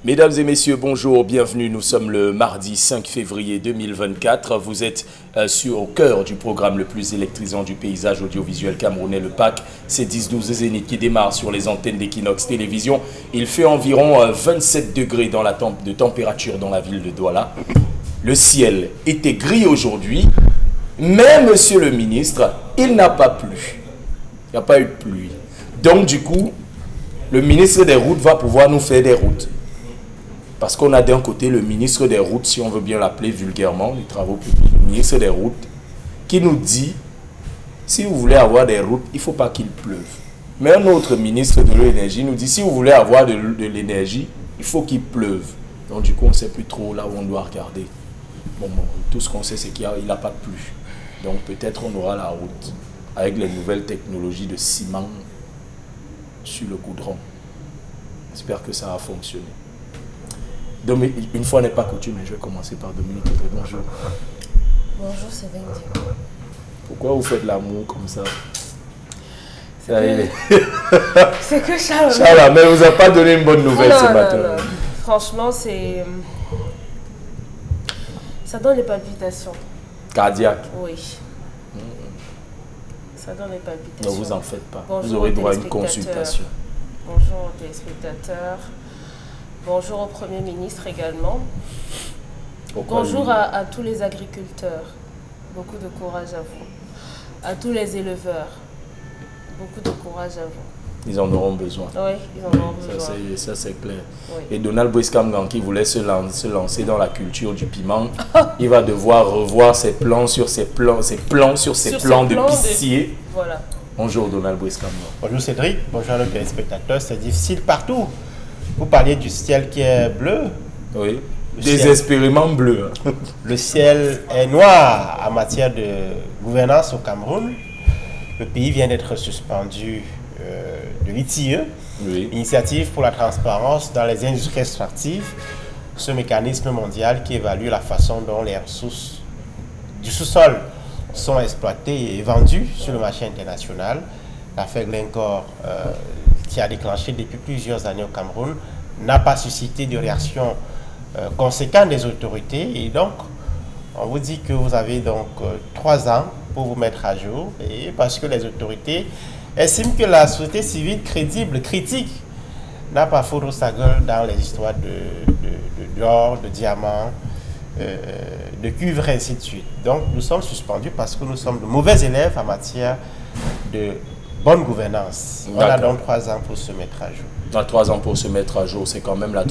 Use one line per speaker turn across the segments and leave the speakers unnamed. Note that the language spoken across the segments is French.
Mesdames et messieurs, bonjour, bienvenue. Nous sommes le mardi 5 février 2024. Vous êtes au cœur du programme le plus électrisant du paysage audiovisuel camerounais, le PAC. C'est 10-12 Zénith qui démarre sur les antennes d'Equinox Télévision. Il fait environ 27 degrés de température dans la ville de Douala. Le ciel était gris aujourd'hui, mais monsieur le ministre, il n'a pas plu. Il n'y a pas eu de pluie. Donc du coup, le ministre des Routes va pouvoir nous faire des routes. Parce qu'on a d'un côté le ministre des Routes, si on veut bien l'appeler vulgairement, les travaux publics, le ministre des Routes, qui nous dit, si vous voulez avoir des routes, il ne faut pas qu'il pleuve. Mais un autre ministre de l'énergie nous dit, si vous voulez avoir de l'énergie, il faut qu'il pleuve. Donc du coup, on ne sait plus trop là où on doit regarder. Bon, tout ce qu'on sait, c'est qu'il n'a pas plu. Donc peut-être on aura la route avec les nouvelles technologies de ciment sur le goudron. J'espère que ça va fonctionner. Une fois n'est pas coutume, je vais commencer par Dominique. Bonjour.
Bonjour, c'est Wendy.
Pourquoi vous faites l'amour comme ça?
C'est que Charles.
Charles, mais vous a pas donné une bonne nouvelle ce matin.
Non. Franchement, c'est... Ça donne les palpitations.
Cardiaque.
Oui. Ça donne les palpitations.
Ne vous en faites pas.
Bonjour,
vous aurez droit à une consultation.
Bonjour aux téléspectateurs. Bonjour au Premier ministre également.
Pourquoi
bonjour à tous les agriculteurs. Beaucoup de courage à vous. À tous les éleveurs. Beaucoup de courage à vous.
Ils en auront besoin.
Oui, ils en auront besoin.
Ça c'est clair.
Oui.
Et Donald Boueskamgan qui voulait se lancer dans la culture du piment, il va devoir revoir ses plans sur ses plans de pissier.
Voilà.
Bonjour Donald Boueskamgan.
Bonjour Cédric, bonjour à nos téléspectateurs. C'est difficile partout. Vous parliez du ciel qui est bleu.
Oui. Désespérément bleu.
Le ciel est noir en matière de gouvernance au Cameroun. Le pays vient d'être suspendu de l'ITIE,
oui.
Initiative pour la transparence dans les industries extractives, ce mécanisme mondial qui évalue la façon dont les ressources du sous-sol sont exploitées et vendues sur le marché international. L'affaire Glencore, qui a déclenché depuis plusieurs années au Cameroun, n'a pas suscité de réaction conséquente des autorités. Et donc, on vous dit que vous avez donc 3 ans pour vous mettre à jour, et parce que les autorités estiment que la société civile crédible, critique, n'a pas foutu sa gueule dans les histoires d'or, de diamants, de cuivre, et ainsi de suite. Donc, nous sommes suspendus parce que nous sommes de mauvais élèves en matière de bonne gouvernance. On a donc 3 ans pour se mettre à jour.
Dans 3 ans pour se mettre à jour, c'est quand même la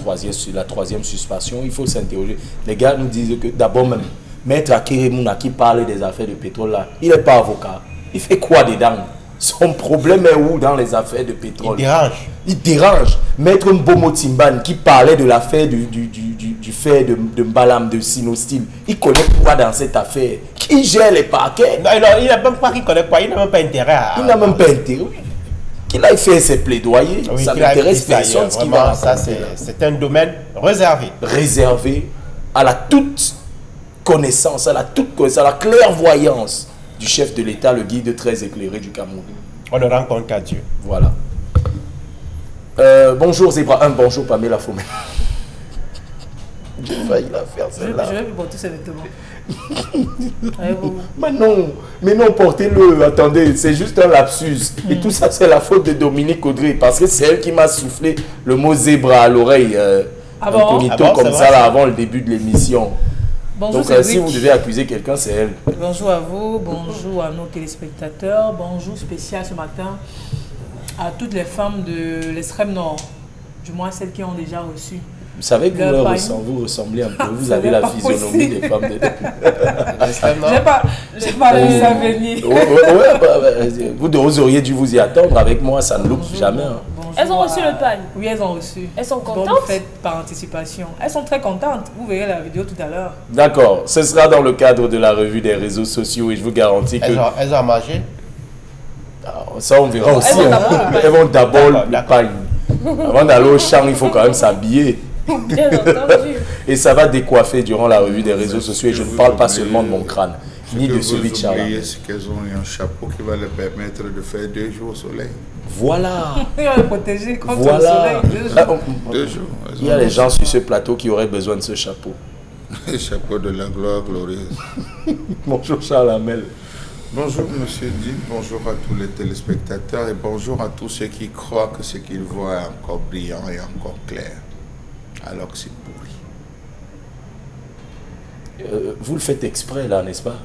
troisième suspension. Il faut s'interroger. Les gars nous disent que d'abord même, Maître Akeremouna qui parle des affaires de pétrole là, il n'est pas avocat. Il fait quoi dedans? Son problème est où dans les affaires de pétrole?
Il dérange.
Il dérange. Maître Mbomo Timban qui parlait de l'affaire du fait de Mbalam, de Sinostil, il connaît quoi dans cette affaire? Qui gère les parquets?
Non, il n'a même pas qu'il connaît quoi, il n'a même pas intérêt à...
Il n'a même pas intérêt. Qu'il aille faire ses plaidoyers, oui, ça n'intéresse personne. Ce qui va
ça, c'est un domaine réservé.
Réservé à la toute connaissance, à la clairvoyance du chef de l'État, le guide très éclairé du Cameroun.
On ne rend compte qu'à Dieu.
Voilà. Bonjour Zébra 1, bonjour Pamela Fomé. J'ai failli la faire celle-là.
Je vais vous porter ces vêtements.
mais non, portez-le. Attendez, c'est juste un lapsus. Et tout ça, c'est la faute de Dominique Audrey. Parce que c'est elle qui m'a soufflé le mot zébra à l'oreille. Comme ça, là, avant le début de l'émission.
Bonjour.
Donc, si vous devez accuser quelqu'un, c'est elle.
Bonjour à vous, bonjour à nos téléspectateurs. Bonjour spécial ce matin à toutes les femmes de l'extrême nord. Du moins, celles qui ont déjà reçu.
Vous savez que vous ressemblez un peu. Vous avez la physionomie des femmes de
J'ai pas vu ça venir.
Vous auriez dû vous y attendre. Avec moi, ça ne loupe jamais. Hein.
Elles ont reçu le pagne.
Oui, elles ont reçu.
Elles sont contentes.
Bonne fête par anticipation. Elles sont très contentes. Vous verrez la vidéo tout à l'heure.
D'accord. Ce sera dans le cadre de la revue des réseaux sociaux et je vous garantis que...
Elles ont mangé.
Ça, on verra aussi. Elles vont d'abord le pagne. Avant d'aller au champ, il faut quand même s'habiller.
Bien entendu.
Et ça va décoiffer durant la revue des réseaux sociaux. Et je ne parle pas seulement de mon crâne. ni de celui de Charles.
C'est qu'elles ont un chapeau qui va leur permettre de faire 2 jours au soleil.
Voilà.
Il va les protéger contre
Voilà.
le soleil.
2 jours.
Il y a des gens sur ce plateau qui auraient besoin de ce chapeau.
Le chapeau de la gloire glorieuse.
Bonjour Charles Hamel.
Bonjour Monsieur Dim, bonjour à tous les téléspectateurs et bonjour à tous ceux qui croient que ce qu'ils voient est encore brillant et encore clair, alors que c'est pourri.
Vous le faites exprès là, n'est-ce pas?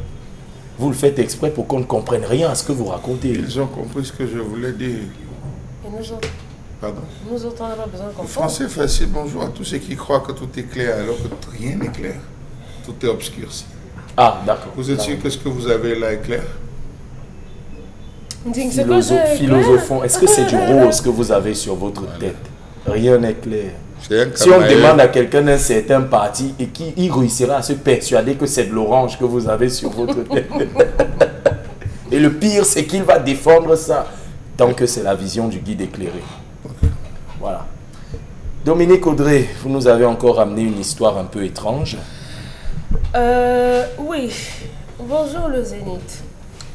Vous le faites exprès pour qu'on ne comprenne rien à ce que vous racontez.
Ils ont compris ce que je voulais dire.
Et nous autres,
Pardon?
nous autres, on n'a pas besoin de
Le
comprendre.
français facile, bonjour à tous ceux qui croient que tout est clair alors que rien n'est clair. Tout est obscurci.
Ah, d'accord.
Vous êtes sûr que ce que vous avez là est clair?
C'est quoi ça?
Philosophons, est-ce que c'est du rose que vous avez sur votre tête? Rien n'est clair.
C'est un
Si on
camaïen.
demande à quelqu'un d'un certain parti et qu'il réussira à se persuader que c'est de l'orange que vous avez sur votre tête. Et le pire, c'est qu'il va défendre ça tant que c'est la vision du guide éclairé. Voilà. Dominique Audrey, vous nous avez encore amené une histoire un peu étrange.
Oui. Bonjour le Zénith.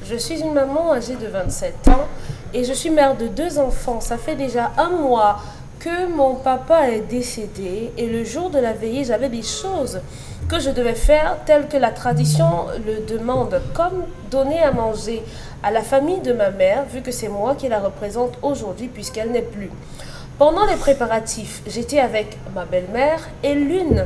Je suis une maman âgée de 27 ans et je suis mère de 2 enfants. Ça fait déjà 1 mois que mon papa est décédé et le jour de la veillée, j'avais des choses que je devais faire telles que la tradition le demande, comme donner à manger à la famille de ma mère, vu que c'est moi qui la représente aujourd'hui puisqu'elle n'est plus. Pendant les préparatifs, j'étais avec ma belle-mère et l'une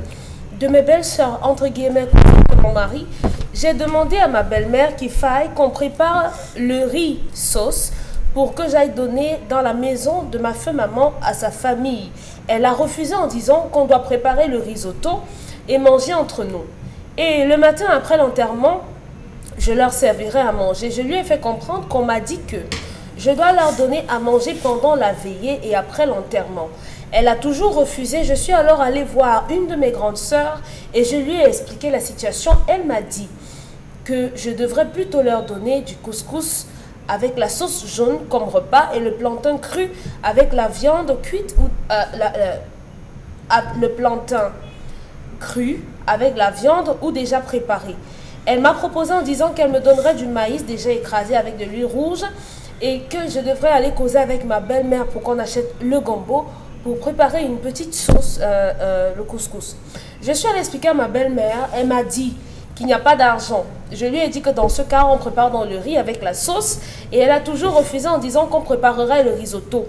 de mes belles-sœurs, entre guillemets, de mon mari, j'ai demandé à ma belle-mère qu'il faille qu'on prépare le riz sauce pour que j'aille donner dans la maison de ma feu maman à sa famille. Elle a refusé en disant qu'on doit préparer le risotto et manger entre nous. Et le matin après l'enterrement, je leur servirai à manger. Je lui ai fait comprendre qu'on m'a dit que je dois leur donner à manger pendant la veillée et après l'enterrement. Elle a toujours refusé. Je suis alors allée voir une de mes grandes sœurs et je lui ai expliqué la situation. Elle m'a dit que je devrais plutôt leur donner du couscous avec la sauce jaune comme repas et le plantain cru avec la viande cuite ou le plantain cru avec la viande ou déjà préparée. Elle m'a proposé en disant qu'elle me donnerait du maïs déjà écrasé avec de l'huile rouge et que je devrais aller causer avec ma belle-mère pour qu'on achète le gombo pour préparer une petite sauce, le couscous. Je suis allée expliquer à ma belle-mère, elle m'a dit qu'il n'y a pas d'argent. Je lui ai dit que dans ce cas, on prépare dans le riz avec la sauce et elle a toujours refusé en disant qu'on préparerait le risotto.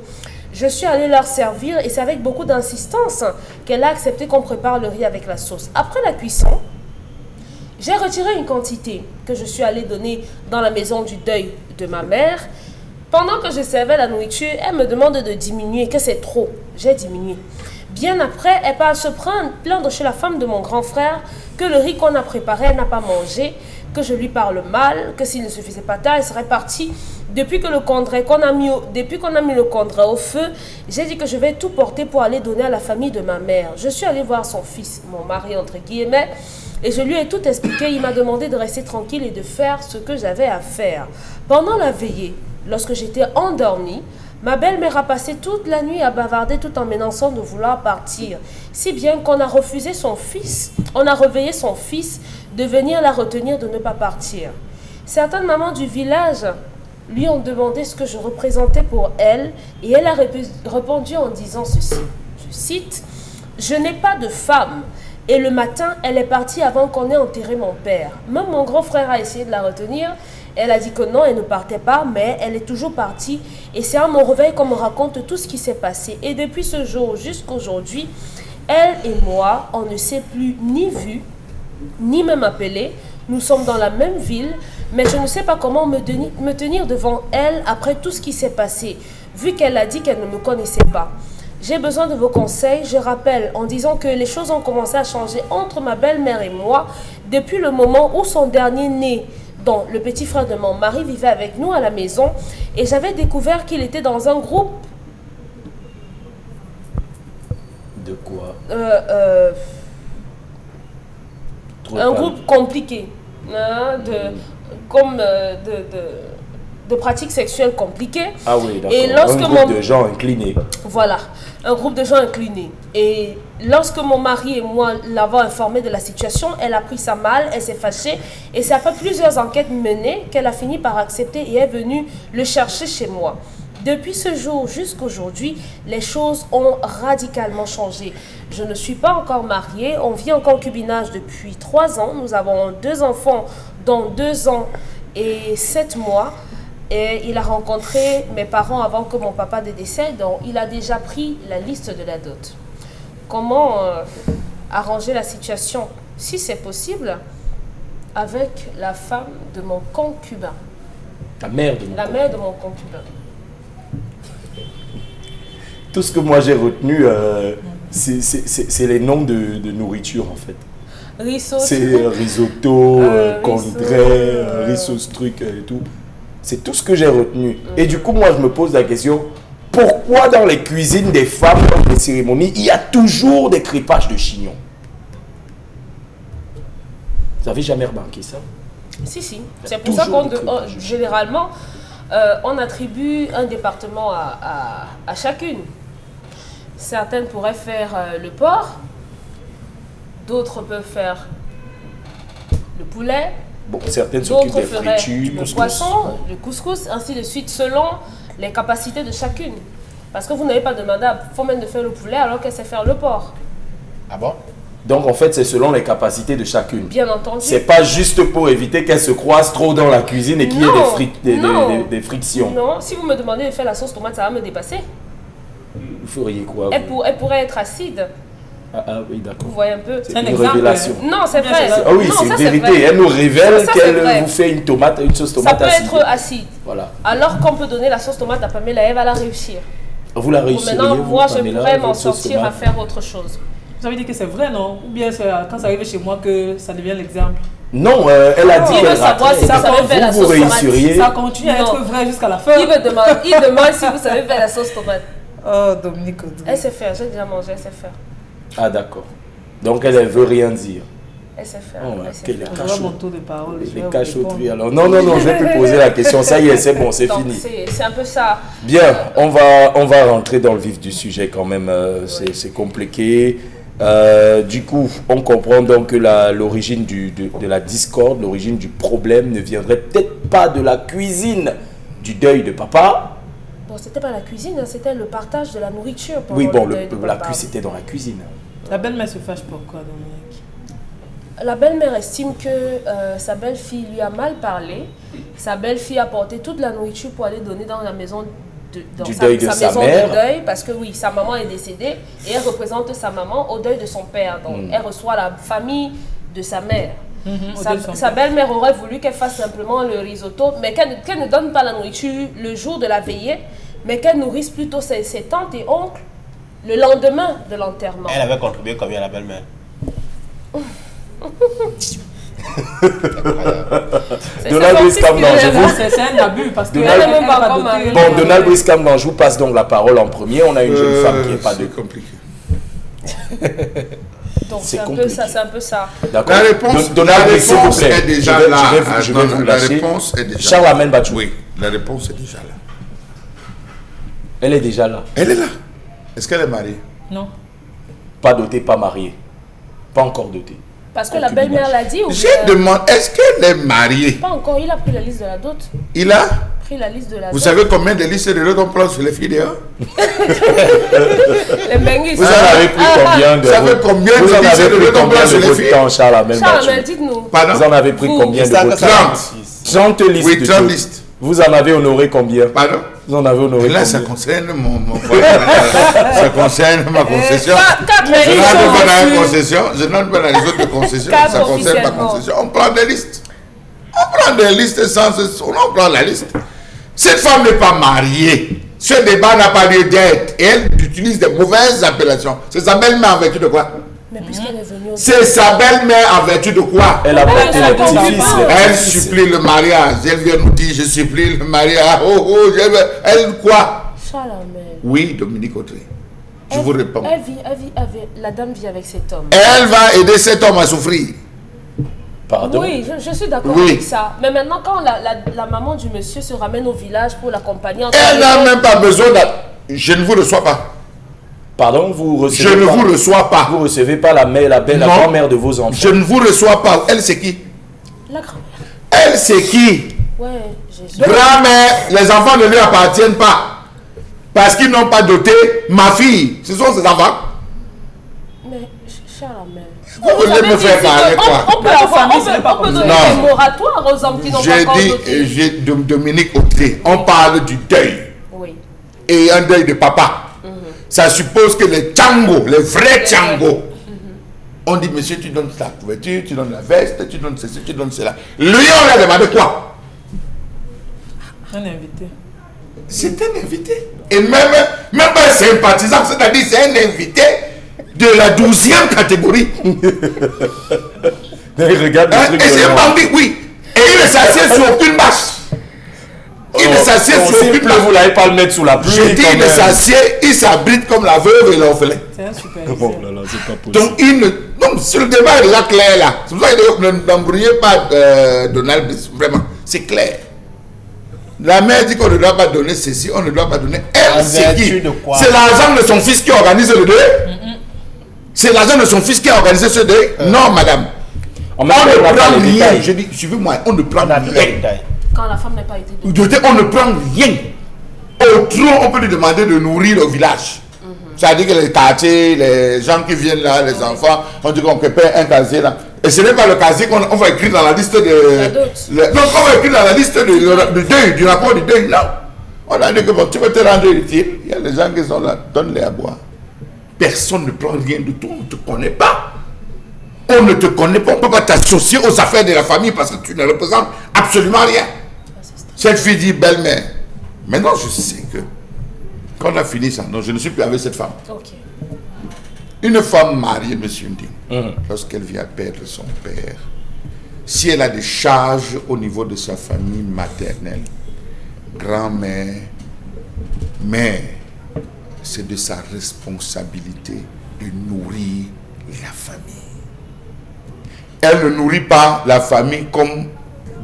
Je suis allée leur servir et c'est avec beaucoup d'insistance qu'elle a accepté qu'on prépare le riz avec la sauce. Après la cuisson, j'ai retiré une quantité que je suis allée donner dans la maison du deuil de ma mère. Pendant que je servais la nourriture, elle me demande de diminuer, que c'est trop. J'ai diminué. Bien après, elle part se plaindre chez la femme de mon grand frère que le riz qu'on a préparé, elle n'a pas mangé, que je lui parle mal, que s'il ne se faisait pas tard, elle serait partie. Depuis qu'on a mis le condret au feu, j'ai dit que je vais tout porter pour aller donner à la famille de ma mère. Je suis allée voir son fils, mon mari entre guillemets, et je lui ai tout expliqué. Il m'a demandé de rester tranquille et de faire ce que j'avais à faire. Pendant la veillée, lorsque j'étais endormie, ma belle-mère a passé toute la nuit à bavarder tout en menaçant de vouloir partir. Si bien qu'on a refusé son fils, on a réveillé son fils de venir la retenir de ne pas partir. Certaines mamans du village lui ont demandé ce que je représentais pour elle et elle a répondu en disant ceci, je cite, « Je n'ai pas de femme ». Et le matin, elle est partie avant qu'on ait enterré mon père. Même mon grand frère a essayé de la retenir. Elle a dit que non, elle ne partait pas, mais elle est toujours partie. Et c'est à mon réveil qu'on me raconte tout ce qui s'est passé. Et depuis ce jour jusqu'à aujourd'hui, elle et moi, on ne s'est plus ni vu, ni même appelé. Nous sommes dans la même ville, mais je ne sais pas comment me tenir devant elle après tout ce qui s'est passé, vu qu'elle a dit qu'elle ne me connaissait pas. J'ai besoin de vos conseils. Je rappelle en disant que les choses ont commencé à changer entre ma belle-mère et moi depuis le moment où son dernier né, dont le petit frère de mon mari, vivait avec nous à la maison. Et j'avais découvert qu'il était dans un groupe...
De quoi?
Un groupe compliqué. Hein, de pratiques sexuelles compliquées.
Ah oui, d'accord.
Et lorsque
un groupe de gens inclinés.
Voilà, un groupe de gens inclinés. Et lorsque mon mari et moi l'avons informée de la situation, elle a pris ça mal, elle s'est fâchée. Et c'est après plusieurs enquêtes menées qu'elle a fini par accepter et est venue le chercher chez moi. Depuis ce jour jusqu'à aujourd'hui, les choses ont radicalement changé. Je ne suis pas encore mariée, on vit en concubinage depuis 3 ans. Nous avons 2 enfants, dont 2 ans et 7 mois. Et il a rencontré mes parents avant que mon papa décède, donc il a déjà pris la liste de la dot. Comment arranger la situation, si c'est possible, avec la femme de mon concubin?
La mère de mon
La mère de mon concubin.
Tout ce que moi j'ai retenu, c'est les noms de nourriture en fait.
Risotto.
C'est risotto, condré,
risotto,
risotto, ce truc et tout. C'est tout ce que j'ai retenu. Et du coup, moi, je me pose la question, pourquoi dans les cuisines des femmes, dans les cérémonies, il y a toujours des crépages de chignons? Vous n'avez jamais remarqué ça?
Si, si. C'est pour ça qu'on, généralement, on attribue un département à chacune. Certaines pourraient faire le porc, d'autres peuvent faire le poulet,
bon, certaines s'occupent
d'autres
des
feraient
fritures,
le poisson, le couscous, ainsi de suite, selon les capacités de chacune. Parce que vous n'avez pas demandé à Fomène de faire le poulet alors qu'elle sait faire le porc.
Ah bon?
Donc en fait, c'est selon les capacités de chacune.
Bien entendu.
C'est pas juste pour éviter qu'elles se croisent trop dans la cuisine et qu'il y ait des frictions.
Non, si vous me demandez de faire la sauce tomate, ça va me dépasser.
Vous feriez quoi?
Elle pourrait être acide.
Ah oui, d'accord.
Vous voyez un peu.
C'est une révélation.
Non, c'est vrai.
Ah oui, c'est une vérité. Elle nous révèle qu'elle vous fait une sauce tomate
acide. Ça peut
acide.
être acide.
Voilà.
Alors qu'on peut donner la sauce tomate à Pamela, elle va la réussir.
Vous la réussissez.
Maintenant, moi, je pourrais m'en sortir à faire autre chose.
Vous avez dit que c'est vrai, non? Ou bien c'est quand ça arrive chez moi que ça devient l'exemple?
Non, elle a dit
qu'elle raterait. Si
vous réussiriez.
Ça continue à être vrai jusqu'à la fin.
Il demande si vous savez faire la sauce tomate.
Oh, Dominique.
Elle sait faire, j'ai déjà mangé, elle sait faire.
Ah, d'accord. Donc, elle ne veut rien dire.
Elle sait faire.
Oh,
elle
les
cachotteries.
alors. Non, je vais te poser la question. Ça y est, c'est bon, c'est fini.
C'est un peu ça.
Bien, on va rentrer dans le vif du sujet quand même. C'est compliqué. Du coup, on comprend donc que l'origine de la discorde, l'origine du problème ne viendrait peut-être pas de la cuisine du deuil de papa.
Bon, c'était pas la cuisine, c'était le partage de la nourriture.
Oui, bon, la cuisine, c'était dans la cuisine.
La belle-mère se fâche pourquoi, Dominique?
La belle-mère estime que sa belle-fille lui a mal parlé. Sa belle-fille a porté toute la nourriture pour aller donner dans la maison de deuil, parce que oui, sa maman est décédée et elle représente sa maman au deuil de son père. Donc, elle reçoit la famille de sa mère. Sa belle-mère aurait voulu qu'elle fasse simplement le risotto, mais qu'elle ne donne pas la nourriture le jour de la veillée, mais qu'elle nourrisse plutôt ses tantes et oncles le lendemain de l'enterrement.
Elle avait contribué combien à la belle-mère?
Donald Briskam d'Anjou.
C'est un abus parce que
Donald Briskam d'Anjou passe donc la parole en premier. On a une jeune femme qui n'est pas de
compliqué.
Donc c'est un peu ça.
D'accord.
La réponse, est déjà là.
Je vais vous lâcher.
La réponse est déjà là.
Charles Amène Bachou.
Oui, la réponse est déjà là.
Elle est déjà là.
Elle est là. Est-ce qu'elle est mariée?
Non.
Pas dotée, pas mariée. Pas encore dotée.
Parce que la belle-mère l'a dit ou
Je demande, est-ce qu'elle est mariée?
Pas encore, il a pris la liste de la dot.
Il a
pris la liste de la dot.
Vous savez combien de listes de dot on prend sur les filles dehors?
Les benguis.
Vous en avez pris combien de
Vous savez combien de listes de dot on prend sur les filles?
Charles Amène,
dites-nous.
Pardon?
Vous en avez pris combien de vos 30 listes.
Oui, 30 listes.
Vous en avez honoré combien?
Pardon?
Vous en avez honoré
là,
combien?
ça concerne mon foyer. Ça concerne ma concession. Je n'entre pas dans les autres concessions. Ça concerne ma concession. On prend des listes. On prend des listes sans... On prend la liste. Cette femme n'est pas mariée. Ce débat n'a pas lieu d'être. Et elle utilise des mauvaises appellations. C'est sa belle-mère en vertu de quoi?
Mais puisqu'elle est venue
c'est sa belle-mère en vertu de quoi?
Elle a porté les petits-fils.
Elle supplie le mariage. Elle vient nous dire, je supplie le mariage. Elle quoi? Oui, Dominique Audrey. Je vous réponds.
La dame vit avec cet homme.
Elle va aider cet homme à souffrir.
Pardon?
Oui, je suis d'accord avec ça. Mais maintenant, quand la maman du monsieur se ramène au village pour l'accompagner...
Elle n'a même pas besoin de... Je ne vous reçois pas.
Pardon, vous recevez
Je ne
pas,
vous reçois pas.
Vous recevez pas la mère, la grand-mère de vos enfants.
Je ne vous reçois pas. Elle, c'est qui?
La grand-mère.
Elle, c'est qui?
Ouais, Jésus.
Grand-mère, les enfants ne lui appartiennent pas. Parce qu'ils n'ont pas doté ma fille. Ce sont ses enfants.
Mais, chère la mère.
Vous voulez me faire parler quoi?
On peut donner des moratoires aux hommes qui n'ont pas encore doté.
J'ai dit, Dominique Audrey, on parle du deuil.
Oui.
Et un deuil de papa. Ça suppose que les tchangos, les vrais tchangos, on dit, monsieur, tu donnes la couverture, tu donnes la veste, tu donnes ceci, tu donnes cela. Lui, on lui a demandé quoi?
Un invité.
C'est un invité. Et même pas un sympathisant, c'est-à-dire c'est un invité de la 12e catégorie.
Regarde le truc.
Et c'est un bandit, oui. Et il ne s'assied sur aucune bâche. Il ne s'assied sur aucune bâche.
Vous n'allez pas le mettre sous la pluie.
Je dis, il ne s'assied, il s'abrite comme la veuve et l'orphelin.
C'est un super.
Oh là là, c'est pas possible.
Donc, donc, sur le débat est déjà clair là. C'est pour ça que n'embrouillez pas Donald Bliss. Vraiment, c'est clair. La mère dit qu'on ne doit pas donner ceci, on ne doit pas donner. Elle, c'est qui? C'est l'argent de son fils qui organise le deuil? C'est l'argent de son fils qui a organisé ce deuil? Non, madame. On ne prend rien. Je dis, suivez-moi, on ne prend rien.
Quand la femme n'a pas été dotée.
On ne prend rien. Au trop, on peut lui demander de nourrir le village. C'est-à-dire que les quartiers, les gens qui viennent là, les enfants, on dit qu'on prépare un casier là. Et ce n'est pas le casier qu'on va écrire dans la liste de... Donc on va écrire dans la liste du deuil, du rapport du deuil. Non. On a dit que bon, tu veux te rendre utile. Il y a des gens qui sont là, donne-les à boire. Personne ne prend rien du tout, on ne te connaît pas. On ne te connaît pas, on ne peut pas t'associer aux affaires de la famille parce que tu ne représentes absolument rien. Cette fille dit belle-mère. Maintenant, je sais que quand on a fini ça, non, je ne suis plus avec cette femme.
Ok.
Une femme mariée, monsieur Nding, lorsqu'elle vient perdre son père, si elle a des charges au niveau de sa famille maternelle, grand-mère, mère, c'est de sa responsabilité de nourrir la famille. Elle ne nourrit pas la famille comme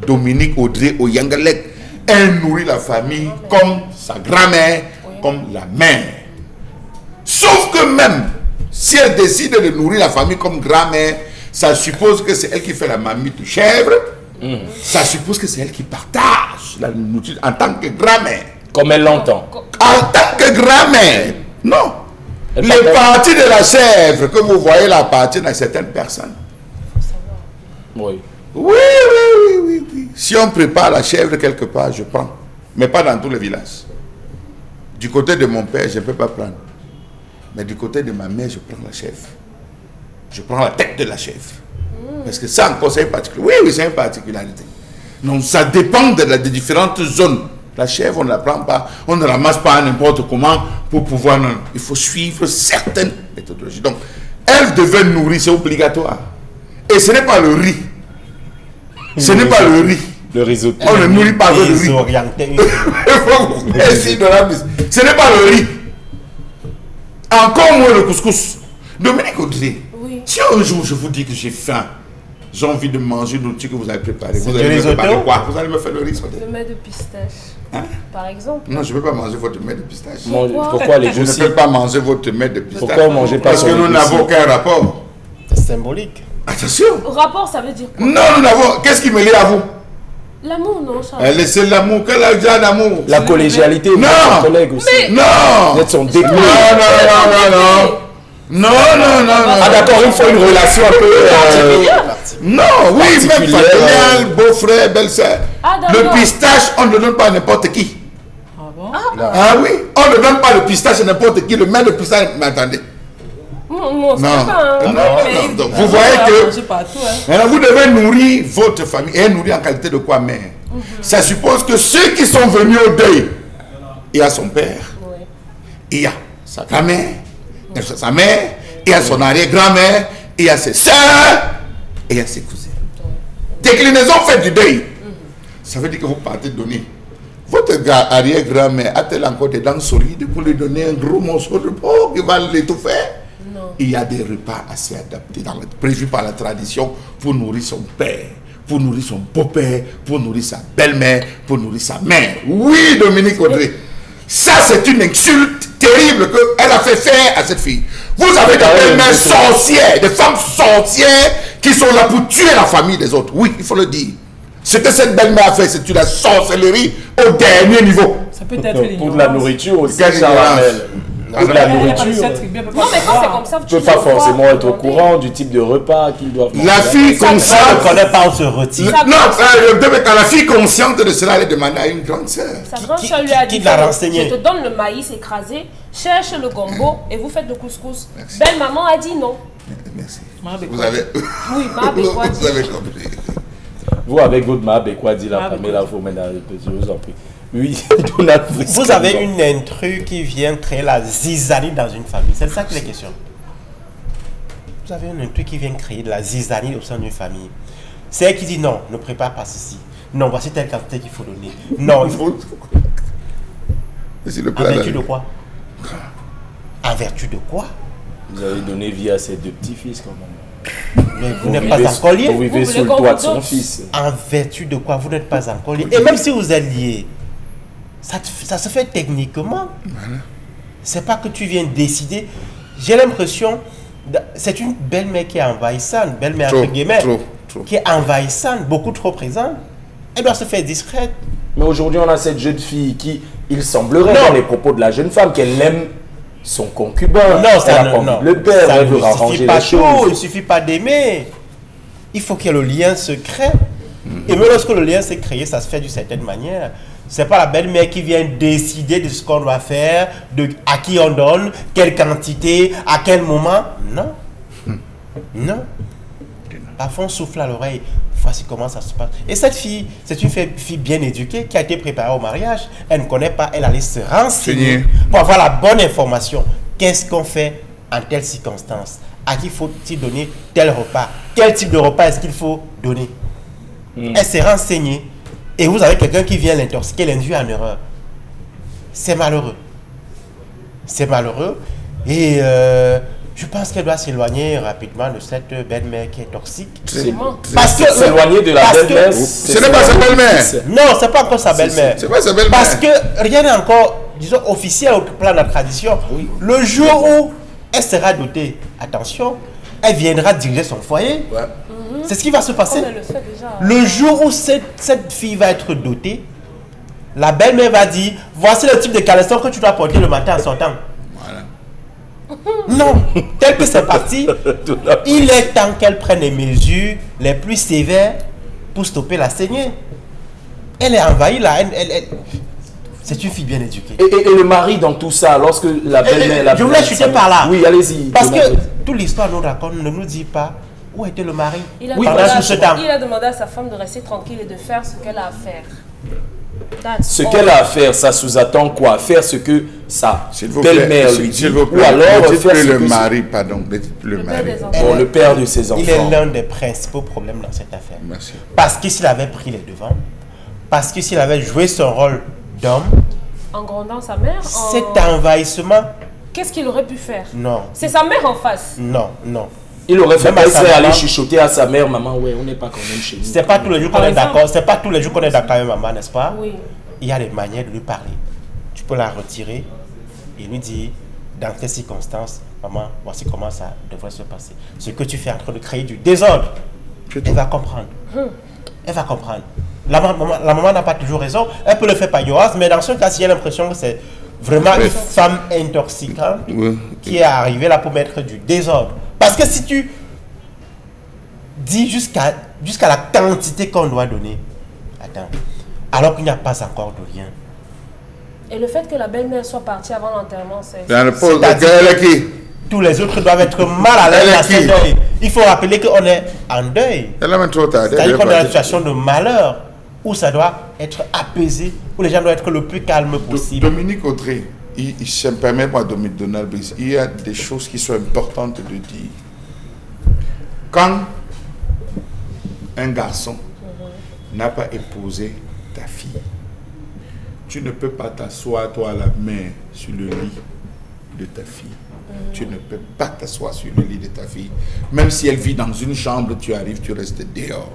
Dominique Audrey au Yangalek. Elle nourrit la famille comme sa grand-mère, comme la mère. Sauf que même si elle décide de nourrir la famille comme grand-mère, ça suppose que c'est elle qui fait la mamie de chèvre. Ça suppose que c'est elle qui partage la nourriture en tant que grand-mère.
Comme elle l'entend.
En tant que grand-mère. Non. Les parties de la chèvre que vous voyez là appartiennent à certaines personnes.
Oui.
Oui. Si on prépare la chèvre quelque part, je prends. Mais pas dans tous les villages. Du côté de mon père, je ne peux pas prendre. Mais du côté de ma mère, je prends la chèvre. Je prends la tête de la chèvre. Parce que ça encore, c'est une particularité. Oui, c'est une particularité. Donc ça dépend des différentes zones. La chèvre, on ne la prend pas. On ne la ramasse pas n'importe comment pour pouvoir... Non. Il faut suivre certaines méthodologies. Donc, elle devait nourrir, c'est obligatoire. Et ce n'est pas le riz. Ce n'est pas le riz.
Le risotto.
On ne nourrit pas avec le riz. Ce n'est pas le riz. Encore moins le couscous. Dominique Audrey, si un jour je vous dis que j'ai faim, j'ai envie de manger une nourriture que vous avez préparée, vous allez me préparer quoi? Vous allez me faire le riz sauté.
Le mets de pistache. Par exemple.
Non, je ne peux pas manger votre mets de pistache.
Pourquoi les
Je ne peux pas manger votre mets de pistache.
Pourquoi manger pas?
Parce que nous n'avons aucun rapport.
C'est symbolique.
Attention.
Rapport, ça veut dire quoi?
Non, nous n'avons... Qu'est-ce qui me lie à vous?
L'amour, non, Charles.
Laissez l'amour. Quel âge d'amour?
La collégialité, vous
êtes
collègue aussi.
Non.
Vous êtes son déclin.
Non.
Ah d'accord, il faut une relation un peu...
Non, oui, même familial, beau-frère, belle-sœur. Le pistache, on ne le donne pas à n'importe qui.
Ah bon?
Ah oui, on ne donne pas le pistache à n'importe qui. Le maire de pistache, mais attendez.
Non.
Donc, vous voyez que maintenant, vous devez nourrir votre famille. Et nourrir en qualité de quoi, mère? Ça suppose que ceux qui sont venus au deuil, il y a son père, il y a sa grand-mère, il y a sa mère, il y a son arrière-grand-mère, il y a ses soeurs, et il y a ses cousins. Déclinaison faite du deuil. Ça veut dire que vous partez donner. Votre arrière-grand-mère a-t-elle encore des dents solides pour lui donner un gros morceau de porc qui va l'étouffer? Il y a des repas assez adaptés, prévus par la tradition pour nourrir son père, pour nourrir son beau-père, pour nourrir sa belle-mère, pour nourrir sa mère. Oui, Dominique Audrey, ça c'est une insulte terribles qu'elle a fait faire à cette fille. Vous avez des belles-mères sorcières, des femmes sorcières qui sont là pour tuer la famille des autres. Oui, il faut le dire. Ce que cette belle-mère a fait, c'est une sorcellerie au dernier niveau.
Ça peut être
pour de la nourriture aussi,
Quelle
Charlamel. Pour de la nourriture.
Non, mais quand c'est comme ça,
Tu ne peux pas forcément être au courant du type de repas qu'ils doivent manger.
La fille consciente.
On ne connaît pas, on se retire.
Non, la fille consciente de cela, elle est demandée à une grande sœur.
Sa grande sœur lui a dit,
l'a renseigné?
je te donne le maïs écrasé, cherche le gombo et vous faites le couscous. Belle maman a dit non.
Merci.
Vous
avez...
Oui, Mabekwa
Vous avez compris.
Vous, avec votre Mabekwa, dit la Pamela Fomena, je vous en prie. Oui,
vous avez une intrus qui vient créer la zizanie dans une famille. C'est ça que les questions. Vous avez une intrus qui vient créer de la zizanie au sein d'une famille. C'est elle qui dit non, ne prépare pas ceci. Non, voici telle quantité qu'il faut donner. Non, il faut... En vertu de quoi? En vertu de quoi?
Vous avez donné vie à ses deux petits-fils quand même.
Mais vous n'êtes pas encore lié.
Vous vivez sous le toit de son fils.
En vertu de quoi? Vous n'êtes pas encore lié. Et même si vous êtes lié, ça se fait techniquement. Voilà. C'est pas que tu viens décider. J'ai l'impression, c'est une belle-mère qui est envahissante, belle-mère entre guillemets, qui est envahissante, beaucoup trop présente. Elle doit se faire discrète.
Mais aujourd'hui, on a cette jeune fille qui, il semblerait dans les propos de la jeune femme qu'elle aime son concubin.
Non, ça
non. Le père, elle veut arranger les choses.
Il ne suffit pas d'aimer. Il faut que le lien se crée. Et même lorsque le lien s'est créé, ça se fait d'une certaine manière. Ce n'est pas la belle-mère qui vient décider de ce qu'on doit faire, à qui on donne, quelle quantité, à quel moment. Non. Non. Parfois, on souffle à l'oreille. Voici comment ça se passe. Et cette fille, c'est une fille bien éduquée qui a été préparée au mariage. Elle ne connaît pas, elle allait se renseigner pour avoir la bonne information. Qu'est-ce qu'on fait en telle circonstance? À qui faut-il donner tel repas? Quel type de repas est-ce qu'il faut donner? Elle s'est renseignée. Et vous avez quelqu'un qui vient l'intoxiquer, l'induit en erreur. C'est malheureux. C'est malheureux. Et je pense qu'elle doit s'éloigner rapidement de cette belle-mère qui est toxique.
Parce que s'éloigner de la belle-mère,
ce n'est pas sa belle-mère.
Non, c'est pas encore sa belle-mère.
C'est pas sa belle-mère.
Parce que rien n'est encore, disons, officiel au plan de la tradition. Oui. Le jour où elle sera dotée, attention, elle viendra diriger son foyer. Ouais. C'est ce qui va se passer. Le jour où cette fille va être dotée, la belle-mère va dire, voici le type de caleçon que tu dois porter le matin en sortant. Non, tel que c'est parti, il est temps qu'elle prenne les mesures les plus sévères pour stopper la saignée. Elle est envahie là, c'est une fille bien éduquée.
Et le mari dans tout ça, lorsque la belle-mère...
Je voulais chuter par là.
Oui, allez-y.
Parce que toute l'histoire nous raconte, ne nous dit pas où était le mari.
Il a demandé à sa femme de rester tranquille et de faire ce qu'elle a à faire.
Ce qu'elle a à faire, ça sous-attend quoi? Faire ce que sa belle-mère lui dit. Ou alors faire
le mari, pardon, le mari.
Le père de ses enfants.
Il est l'un des principaux problèmes dans cette affaire.
Merci.
Parce que s'il avait pris les devants, parce que s'il avait joué son rôle d'homme,
en grondant sa mère,
cet envahissement,
qu'est-ce qu'il aurait pu faire?
Non.
C'est sa mère en face.
Non, non.
Il aurait fait aller chuchoter à sa mère, maman, ouais, on n'est pas quand même chez nous.
C'est pas tous les jours qu'on est d'accord. C'est pas tous les jours qu'on est d'accord avec maman, n'est-ce pas?
Oui.
Il y a des manières de lui parler. Tu peux la retirer et lui dire, dans quelles circonstances, maman, voici comment ça devrait se passer. Ce que tu fais en train de créer du désordre, elle va comprendre. Elle va comprendre. La maman n'a pas toujours raison. Elle peut le faire par ignorance, mais dans ce cas, si j'ai l'impression que c'est vraiment une femme intoxicante qui est arrivée là pour mettre du désordre. Parce que si tu dis jusqu'à la quantité qu'on doit donner, attends, alors qu'il n'y a pas encore de rien.
Et le fait que la belle-mère soit partie avant l'enterrement, c'est...
Tous les autres doivent être mal à l'aise dans ce deuil. Il faut rappeler qu'on est en deuil. C'est-à-dire qu'on est dans une situation de malheur où ça doit être apaisé, où les gens doivent être le plus calme possible.
Dominique Audrey, je me permets, moi, Donald Brice, il y a des choses qui sont importantes de dire. Quand un garçon n'a pas épousé ta fille, tu ne peux pas t'asseoir, toi, la main sur le lit de ta fille. Tu ne peux pas t'asseoir sur le lit de ta fille. Même si elle vit dans une chambre, tu arrives, tu restes dehors.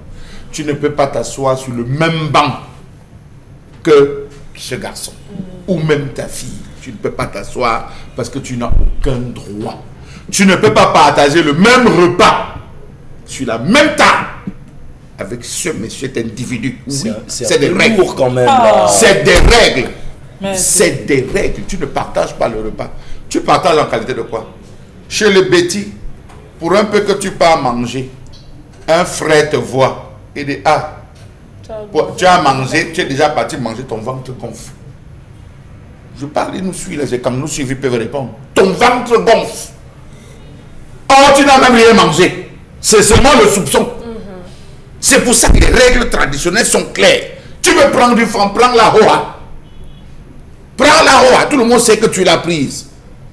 Tu ne peux pas t'asseoir sur le même banc que ce garçon ou même ta fille. Tu ne peux pas t'asseoir parce que tu n'as aucun droit. Tu ne peux pas partager le même repas sur la même table avec ce monsieur, cet individu. Oui, c'est des règles
quand même.
C'est des règles. C'est des règles. Tu ne partages pas le repas. Tu partages en qualité de quoi? Chez le Betty, pour un peu que tu pars manger, un frère te voit et dit, ah, tu as mangé, tu es déjà parti manger, ton ventre gonfle. Je parle, il nous suit, les comme nous suivent, ils peuvent répondre. Ton ventre gonfle. Or, tu n'as même rien mangé. C'est seulement le soupçon. C'est pour ça que les règles traditionnelles sont claires. Tu veux prendre une femme, prends la hoa. Prends la hoa, tout le monde sait que tu l'as prise.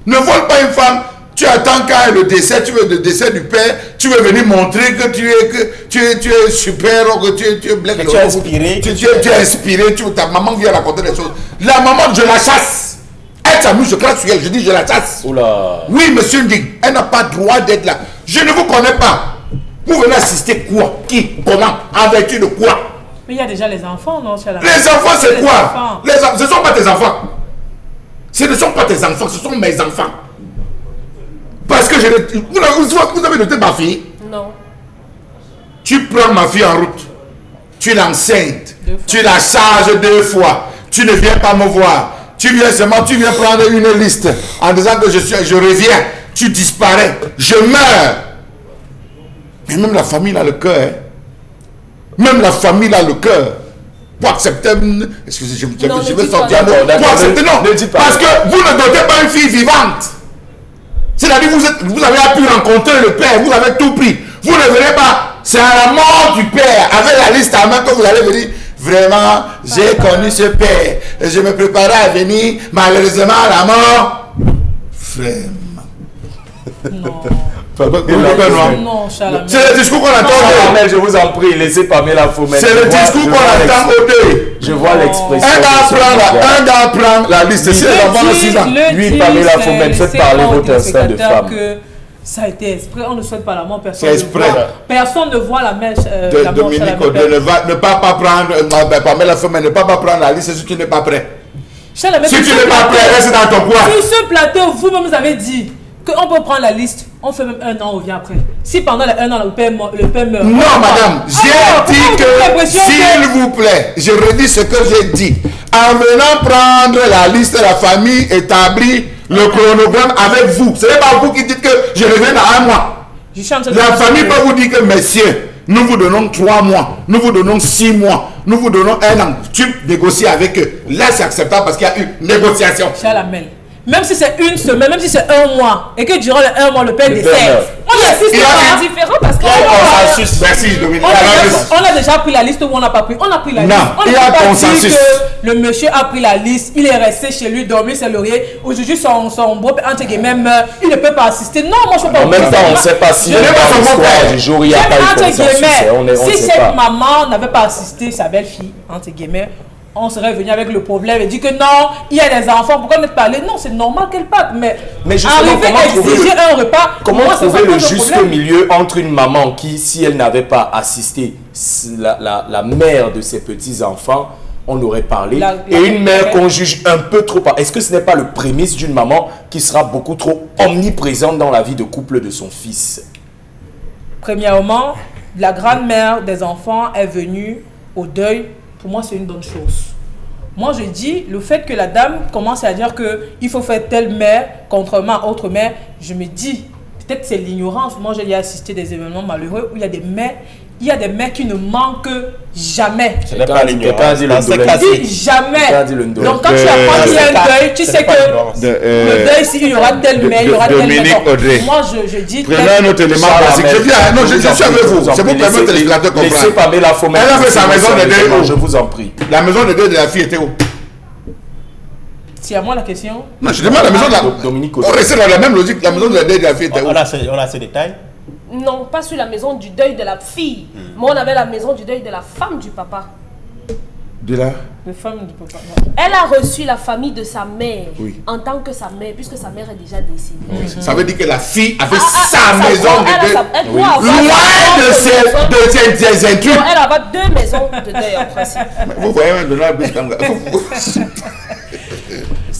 Ne vole pas une femme. Tu attends quand le décès, tu veux le décès du père, tu veux venir montrer que tu es super, que tu es black.
Tu es inspiré.
Tu es inspiré, ta maman vient raconter des choses. La maman, je la chasse. Elle s'amuse, je crache sur elle, je dis je la chasse.
Oula.
Oui, monsieur Ndig, elle n'a pas droit d'être là. Je ne vous connais pas. Vous venez assister quoi? Qui? Comment? En vertu de quoi?
Mais il y a déjà les enfants, non?
Les enfants, c'est quoi? Ce ne sont pas tes enfants. Ce ne sont pas tes enfants, ce sont mes enfants. Parce que vous avez noté ma fille?
Non.
Tu prends ma fille en route. Tu l'enceintes. Tu la charges 2 fois. Tu ne viens pas me voir. Tu viens seulement, tu viens prendre une liste en disant que je reviens. Tu disparais. Je meurs. Mais même la famille a le cœur. Hein. Même la famille a le cœur. Pour accepter... Excusez, je vais sortir un mot. Pour accepter, non. Parce que vous ne dotez pas une fille vivante. C'est-à-dire vous avez pu rencontrer le père, vous avez tout pris. Vous ne verrez pas. C'est à la mort du père, avec la liste à main, que vous allez venir. Vraiment, j'ai connu ce père. Et je me préparais à venir. Malheureusement, la mort. Vraiment.
Non.
Non, c'est le discours qu'on entend.
Je vous en prie, laissez Pamela Fomène.
C'est le discours qu'on entend au deuil.
Je vois l'expression.
Un gars prend la liste. C'est l'enfant de 6 ans.
Lui, Pamela Fomène, faites parler votre instinct de femme.
Ça a été exprès, on ne souhaite pas la mort, personne ne voit la mèche.
Dominique Audrey, ne pas prendre, Pamela Fomène, ne pas prendre la liste si tu n'es pas prêt. Si tu n'es pas prêt, reste dans ton coin.
Sur ce plateau, vous-même vous avez dit qu'on peut prendre la liste, on fait même 1 an, on vient après. Si pendant les 1 an, le père meurt.
Non, madame, j'ai dit que, s'il vous plaît, je redis ce que j'ai dit. En venant prendre la liste de la famille établie, le chronogramme avec vous. Ce n'est pas vous qui dites que je reviens dans 1 mois. La famille peut vous dire que, messieurs, nous vous donnons 3 mois, nous vous donnons 6 mois, nous vous donnons 1 an. Tu négocies avec eux. Là, c'est acceptable parce qu'il y a une négociation.
Même si c'est 1 semaine, même si c'est 1 mois, et que durant les 1 mois, le père décède.
C'est différent parce que...
Merci, Dominique.
On a déjà pris la liste ou on n'a pas pris? On a pris la liste.
Non,
on ne peut pas dire que le monsieur a pris la liste, il est resté chez lui, dormi sur l'oreiller. Aujourd'hui, son beau entre guillemets meurt, il ne peut pas assister. Non, moi je ne peux pas.
En même temps, on ne sait pas si du jour il n'y a pas eu consensus.
Si cette maman n'avait pas assisté sa belle-fille, entre guillemets, on serait venu avec le problème et dit que non, il y a des enfants, pourquoi ne pas aller? Non, c'est normal qu'elle parte, mais
arriver
à exiger un repas,
comment trouver le juste milieu entre une maman qui, si elle n'avait pas assisté la mère de ses petits-enfants, on aurait parlé, et une mère qu'on juge un peu trop. Est-ce que ce n'est pas le prémisse d'une maman qui sera beaucoup trop omniprésente dans la vie de couple de son fils?
Premièrement, la grand-mère des enfants est venue au deuil. Pour moi, c'est une bonne chose. Moi, je dis, le fait que la dame commence à dire qu'il faut faire telle mère, contrairement à autre mère, je me dis, peut-être c'est l'ignorance. Moi, j'ai assisté à des événements malheureux où il y a des mères qui ne manquent jamais.
Ce n'est pas l'ignorance.
Jamais. Donc quand tu apprends qu'il y a un deuil, tu sais que le deuil, s'il y aura telle mère, il y aura telle mère. Moi, je dis...
Prenez un autre élément basique. Je viens, non, je suis avec vous. C'est pour permettre les téléspectateurs de comprendre.
Laissez Pamela Fomène.
Elle a fait sa maison de deuil.
Je vous en prie.
La maison de deuil de la fille était où?
C'est à moi la question.
Non, je demande la maison de la...
Dominique.
On reste dans la même logique. La maison de deuil de la fille était où?
On a ces détails.
Non, pas sur la maison du deuil de la fille. Mais on avait la maison du deuil de la femme du papa.
De la
femme du papa.
Elle a reçu la famille de sa mère en tant que sa mère, puisque sa mère est déjà décédée.
Ça veut dire que la fille avait sa maison de deuil. Loin de ces intrus.
Elle avait 2 maisons de deuil en principe.
Vous voyez, maintenant,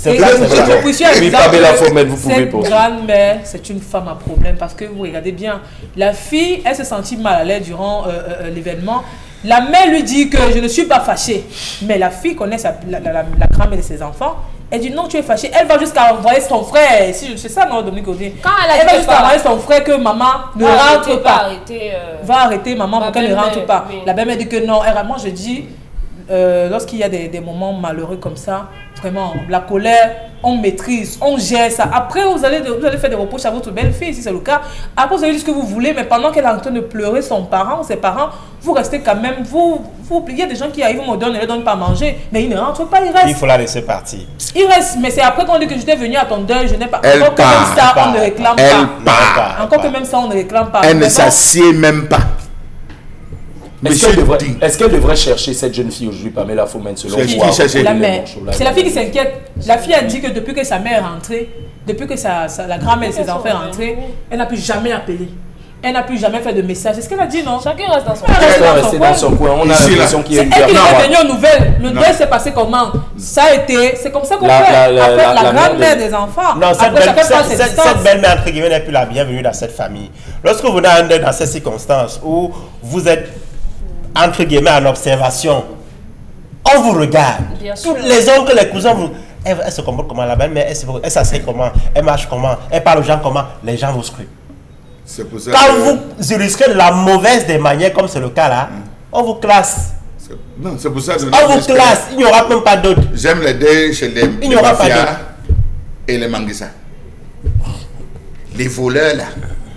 C'est
Et
vrai,
je
c'est vrai.
vous suis un
Oui,
exemple.
Pamela Fomel, vous pouvez
Cette
poursuivre.
grand-mère, c'est une femme à problème parce que vous regardez bien, la fille, elle se sentit mal à l'aise durant l'événement. La mère lui dit que je ne suis pas fâchée, mais la fille connaît la grand-mère de ses enfants. Elle dit non, tu es fâchée. Elle va jusqu'à envoyer son frère. C'est ça, non, Dominique Audrey?
Quand elle a
Elle va
dit
jusqu'à envoyer son frère que maman ne rentre pas. Va arrêter maman pour qu'elle ne rentre pas.
Oui.
La belle-mère dit que non. Et moi, je dis, lorsqu'il y a des moments malheureux comme ça, vraiment, la colère, on maîtrise, on gère ça. Après, vous allez faire des reproches à votre belle-fille, si c'est le cas. Après, vous allez dire ce que vous voulez, mais pendant qu'elle est en train de pleurer son parent ou ses parents, vous restez quand même, il y a des gens qui arrivent, on ne leur donne pas à manger, mais ils ne rentrent pas, ils restent.
Il faut la laisser partir.
Ils restent, mais c'est après qu'on dit que j'étais venu à ton deuil, je n'ai pas.
Elle
Encore que
part,
même ça,
elle
on ne
part.
réclame
Elle
pas.
part.
Encore que même ça, on ne réclame pas.
Elle ne
Vraiment,
s'assied même pas.
Est-ce qu'elle devrait chercher cette jeune fille aujourd'hui, Pamela Fomel, selon
C'est
vous?
qui cherche
la mère. C'est la fille qui s'inquiète. La fille a dit que depuis que sa mère est rentrée, depuis que la grand-mère et ses enfants sont rentrés, elle n'a plus jamais appelé. Elle n'a plus jamais fait de message. C'est ce qu'elle a dit, non?
Chacun reste dans son
Elle
Elle va
reste
rester dans son coin. On a
Ici,
l'impression qu'il y a
C'est
une
elle qui
guerre.
est venue aux nouvelles. Le deuil s'est passé comment? Ça a été. C'est comme ça qu'on
La-
fait.
la- la-
Après,
la-
la
la
grand-mère
mère
des enfants.
Non,
Après, chacun prend ses
cette
distances.
belle-mère, entre guillemets, n'est plus la bienvenue dans cette famille. Lorsque vous venez à un deuil dans ces circonstances où vous êtes, entre guillemets, en observation, on vous regarde.
Bien sûr.
Tous les oncles, les cousins, elle se comporte comment? La belle-mère, elle s'assied comment? Elle marche comment? Elle parle aux gens comment? Les gens vous scrutent.
C'est pour ça
Quand
que-
vous illustrez de la mauvaise des manières, comme c'est le cas là, on vous classe.
Non, c'est pour ça que
On vous classe. Il n'y aura même pas d'autre.
j'aime les deuils chez les
Il n'y aura pas
mafias
d'autre.
et les manguissas. Les voleurs là,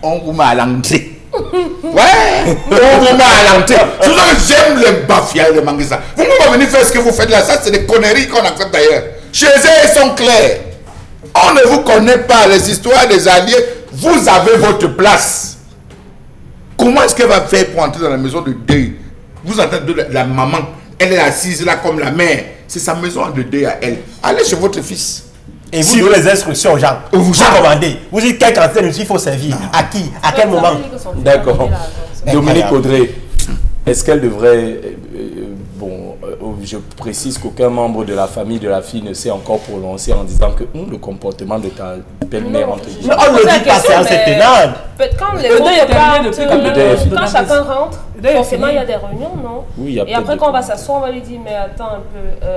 on vous met à l'entrée. Ouais, on vous met à l'entrée. C'est pour ça que j'aime les mafias et les manguissas. Vous ne pouvez pas venir faire ce que vous faites là. Ça, c'est des conneries qu'on accepte d'ailleurs. Chez eux, ils sont clairs. On ne vous connaît pas. Les histoires des alliés, vous avez votre place. Comment est-ce qu'elle va faire pour entrer dans la maison de deuil? Vous entendez la maman, elle est assise là comme la mère. C'est sa maison de deuil à elle. Allez chez votre fils.
Et vous
Si
donnez les instructions aux gens. Vous commandez. Vous dites quelle quantité de il faut servir. À qui? À quel moment?
D'accord. Dominique
Incroyable.
Audrey, est-ce qu'elle devrait... je précise qu'aucun membre de la famille de la fille ne s'est encore prononcé en disant que le comportement de ta belle-mère,
Non.
entre
Mais
guillemets...
on ne le dit pas, c'est insectenable.
Quand les
Le deuil est
autres
terminé depuis quand même.
Le deuil est fini.
quand chacun rentre,
Le deuil est
forcément
fini.
il y a des réunions, non?
Oui, il y a
Et
peut-être
après
des
quand on va
compromis.
s'asseoir, on va lui dire mais attends un peu.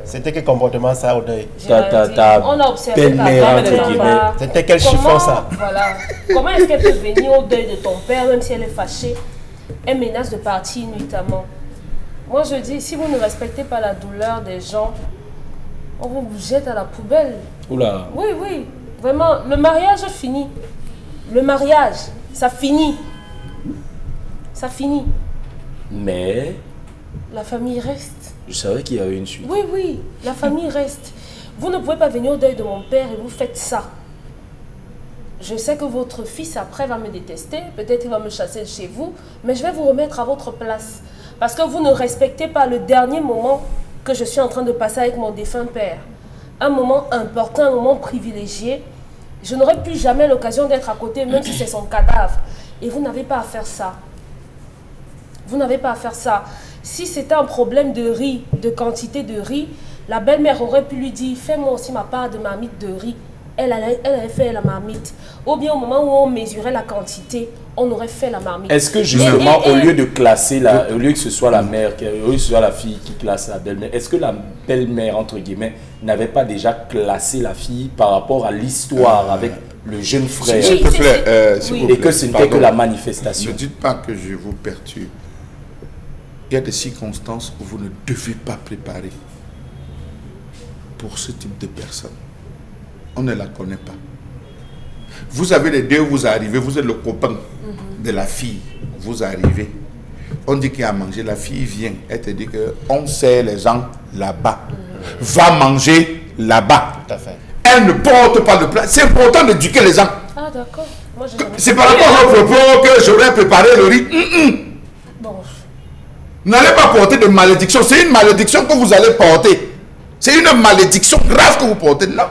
C'était quel comportement ça au deuil?
J'ai rien dit. On a observé ta
belle-mère,
grand-mère
entre
des
guillemets.
enfants.
C'était quel chiffon
Comment-
ça?
Voilà. Comment est-ce qu'elle peut venir au deuil de ton père, même si elle est fâchée? Elle menace de partir nuitamment. Moi je dis, si vous ne respectez pas la douleur des gens, on vous jette à la poubelle.
Oula.
Oui, oui. Vraiment, le mariage finit. Le mariage, ça finit. Ça finit.
Mais
La famille reste.
je savais qu'il y avait une suite.
Oui, oui, la famille reste. Vous ne pouvez pas venir au deuil de mon père et vous faites ça. Je sais que votre fils après va me détester, peut-être il va me chasser de chez vous, mais je vais vous remettre à votre place. Parce que vous ne respectez pas le dernier moment que je suis en train de passer avec mon défunt père. Un moment important, un moment privilégié. Je n'aurai plus jamais l'occasion d'être à côté, même si c'est son cadavre. Et vous n'avez pas à faire ça. Vous n'avez pas à faire ça. Si c'était un problème de riz, de quantité de riz, la belle-mère aurait pu lui dire, fais-moi aussi ma part de marmite de riz. Elle avait fait la marmite. Ou bien au moment où on mesurait la quantité, on aurait fait la marmite.
Est-ce que justement, au lieu de classer, au lieu que ce soit la mère, au lieu que ce soit la fille qui classe la belle-mère, est-ce que la belle-mère, entre guillemets, n'avait pas déjà classé la fille par rapport à l'histoire avec le jeune frère?
S'il te plaît, s'il
Oui.
vous
Et
plaît,
que ce n'était
pardon.
que la manifestation.
Ne dites pas que je vous perturbe. Il y a des circonstances où vous ne devez pas préparer pour ce type de personne. On ne la connaît pas. Vous avez les deux, vous arrivez, vous êtes le copain de la fille, vous arrivez. On dit qu'il y a à manger, la fille vient, elle te dit qu'on sert les gens là-bas. Va manger là-bas.
Tout à fait.
Elle ne porte pas de plat. C'est important d'éduquer les gens.
Ah d'accord. Moi, je n'avais
C'est
pas-
par rapport à vos propos que j'aurais préparé le riz.
Bon,
N'allez pas porter de malédiction. C'est une malédiction que vous allez porter. C'est une malédiction grave que vous portez. Non.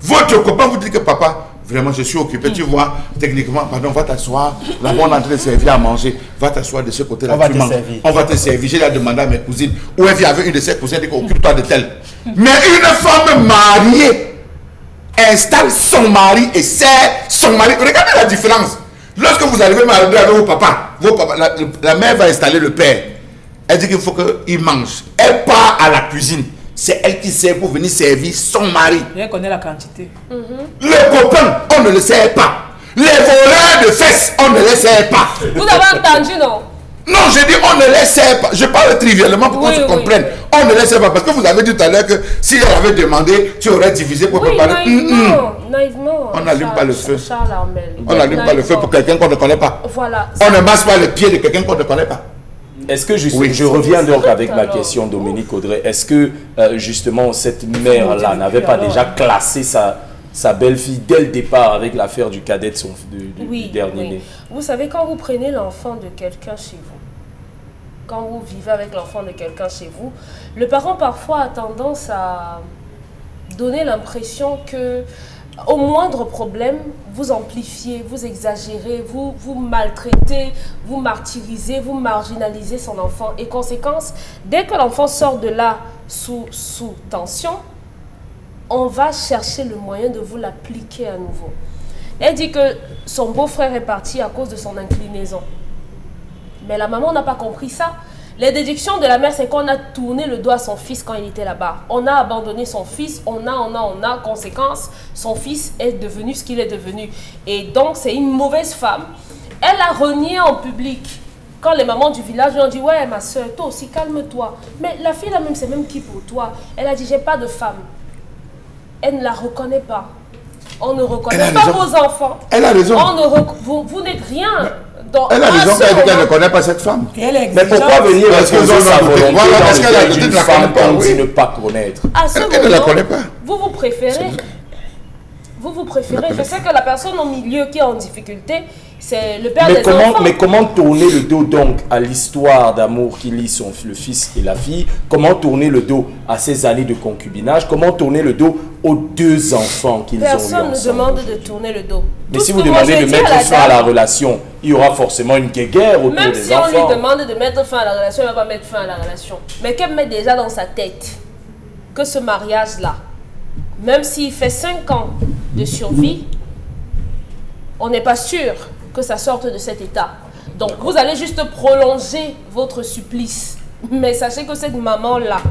Votre copain vous dit que papa, Vraiment, je suis occupé. Tu vois, techniquement, pardon, va t'asseoir. Là, on est en train de servir à manger. Va t'asseoir de ce côté-là. On va te servir. J'ai demandé à mes cousines. Où elle vit avec une de ses cousines. Elle dit occupe-toi de tel. Mais une femme mariée installe son mari et sert son mari. Regardez la différence. Lorsque vous arrivez marié avec vos papas, la mère va installer le père. Elle dit qu'il faut qu'il mange. Elle part à la cuisine. C'est elle qui sert pour venir servir son mari.
Elle connaît la quantité.
Les copains, on ne le sert pas. Les voleurs de fesses, on ne les sert pas.
Vous avez entendu, non?
Non, je dis on ne les sert pas. Je parle trivialement pour qu'on se comprenne. On ne les sert pas. Parce que vous avez dit tout à l'heure que si elle avait demandé, tu aurais divisé pour préparer.
Naïvement.
On n'allume pas le feu. On
n'allume
n'allume pas le feu pour quelqu'un qu'on ne connaît pas.
Voilà.
On ne masse pas les pieds de quelqu'un qu'on ne connaît pas.
Est-ce que je reviens donc avec ma question, Dominique Audrey. Est-ce que justement cette mère-là n'avait pas déjà classé sa belle-fille dès le départ avec l'affaire du cadet du dernier né?
Vous savez, quand vous prenez l'enfant de quelqu'un chez vous, quand vous vivez avec l'enfant de quelqu'un chez vous, le parent parfois a tendance à donner l'impression que au moindre problème, vous amplifiez, vous exagérez, vous maltraitez, vous martyrisez, vous marginalisez son enfant. Et conséquence, dès que l'enfant sort de là sous tension, on va chercher le moyen de vous l'appliquer à nouveau. Elle dit que son beau-frère est parti à cause de son inclinaison. Mais la maman n'a pas compris ça. Les déductions de la mère, c'est qu'on a tourné le dos à son fils quand il était là-bas. On a abandonné son fils, on a, conséquence, son fils est devenu ce qu'il est devenu. Et donc, c'est une mauvaise femme. Elle a renié en public. Quand les mamans du village lui ont dit, ouais, ma soeur, toi aussi, calme-toi. Mais la fille là-même, c'est même qui pour toi? Elle a dit, j'ai pas de femme. Elle ne la reconnaît pas. On ne reconnaît pas vos enfants.
Elle a raison.
Vous n'êtes rien.
Elle a raison qu'elle ne connaît pas cette femme.
Mais pourquoi venir exposer sa volonté dans une femme qu'on dit ne pas connaître?
Elle ne la connaît pas.
Vous préférez. Je sais que la personne au milieu qui est en difficulté, c'est le père des enfants.
Mais comment tourner le dos donc à l'histoire d'amour qui lie le fils et la fille? Comment tourner le dos à ces années de concubinage? Comment tourner le dos aux deux enfants qu'ils ont eu ensemble?
Personne ne demande de tourner le dos.
Mais si vous demandez de mettre fin à la relation, il y aura forcément une guéguerre autour des enfants.
Même si on lui demande de mettre fin à la relation, elle ne va pas mettre fin à la relation. Mais qu'elle met déjà dans sa tête que ce mariage-là, même s'il fait 5 ans de survie, on n'est pas sûr que ça sorte de cet état. Donc vous allez juste prolonger votre supplice. Mais sachez que cette maman-là,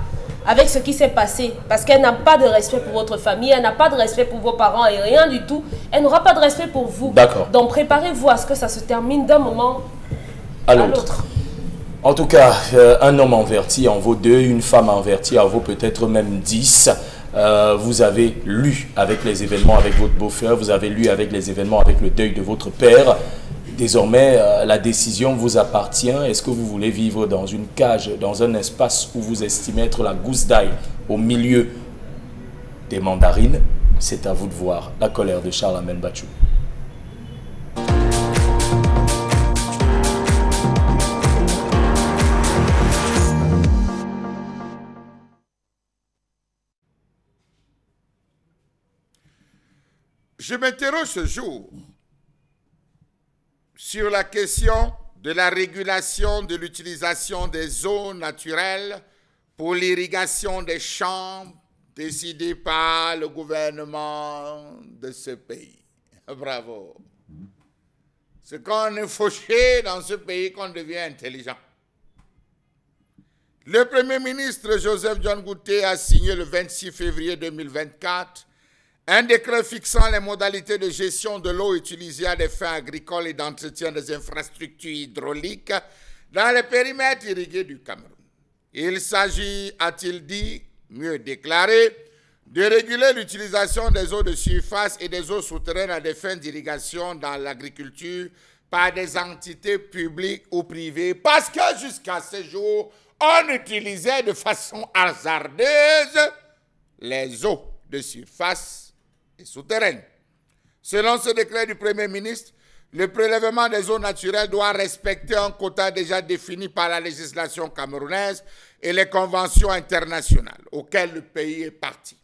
avec ce qui s'est passé, parce qu'elle n'a pas de respect pour votre famille, elle n'a pas de respect pour vos parents et rien du tout, elle n'aura pas de respect pour vous.
D'accord.
Donc préparez-vous à ce que ça se termine d'un moment à l'autre.
En tout cas, un homme averti en vaut 2, une femme avertie en vaut peut-être même 10. Vous avez lu avec les événements avec votre beau-frère, vous avez lu avec les événements avec le deuil de votre père. Désormais, la décision vous appartient. Est-ce que vous voulez vivre dans une cage, dans un espace où vous estimez être la gousse d'ail au milieu des mandarines? C'est à vous de voir. La colère de Charlemagne Batchou.
Je m'interroge ce jour sur la question de la régulation de l'utilisation des eaux naturelles pour l'irrigation des champs décidée par le gouvernement de ce pays. Bravo. C'est quand on est fauché dans ce pays qu'on devient intelligent. Le Premier ministre Joseph John Gouté a signé le 26 février 2024 un décret fixant les modalités de gestion de l'eau utilisée à des fins agricoles et d'entretien des infrastructures hydrauliques dans les périmètres irrigués du Cameroun. Il s'agit, a-t-il dit, mieux déclaré, de réguler l'utilisation des eaux de surface et des eaux souterraines à des fins d'irrigation dans l'agriculture par des entités publiques ou privées, parce que jusqu'à ce jour, on utilisait de façon hasardeuse les eaux de surface et souterraines. Selon ce décret du Premier ministre, le prélèvement des eaux naturelles doit respecter un quota déjà défini par la législation camerounaise et les conventions internationales auxquelles le pays est parti.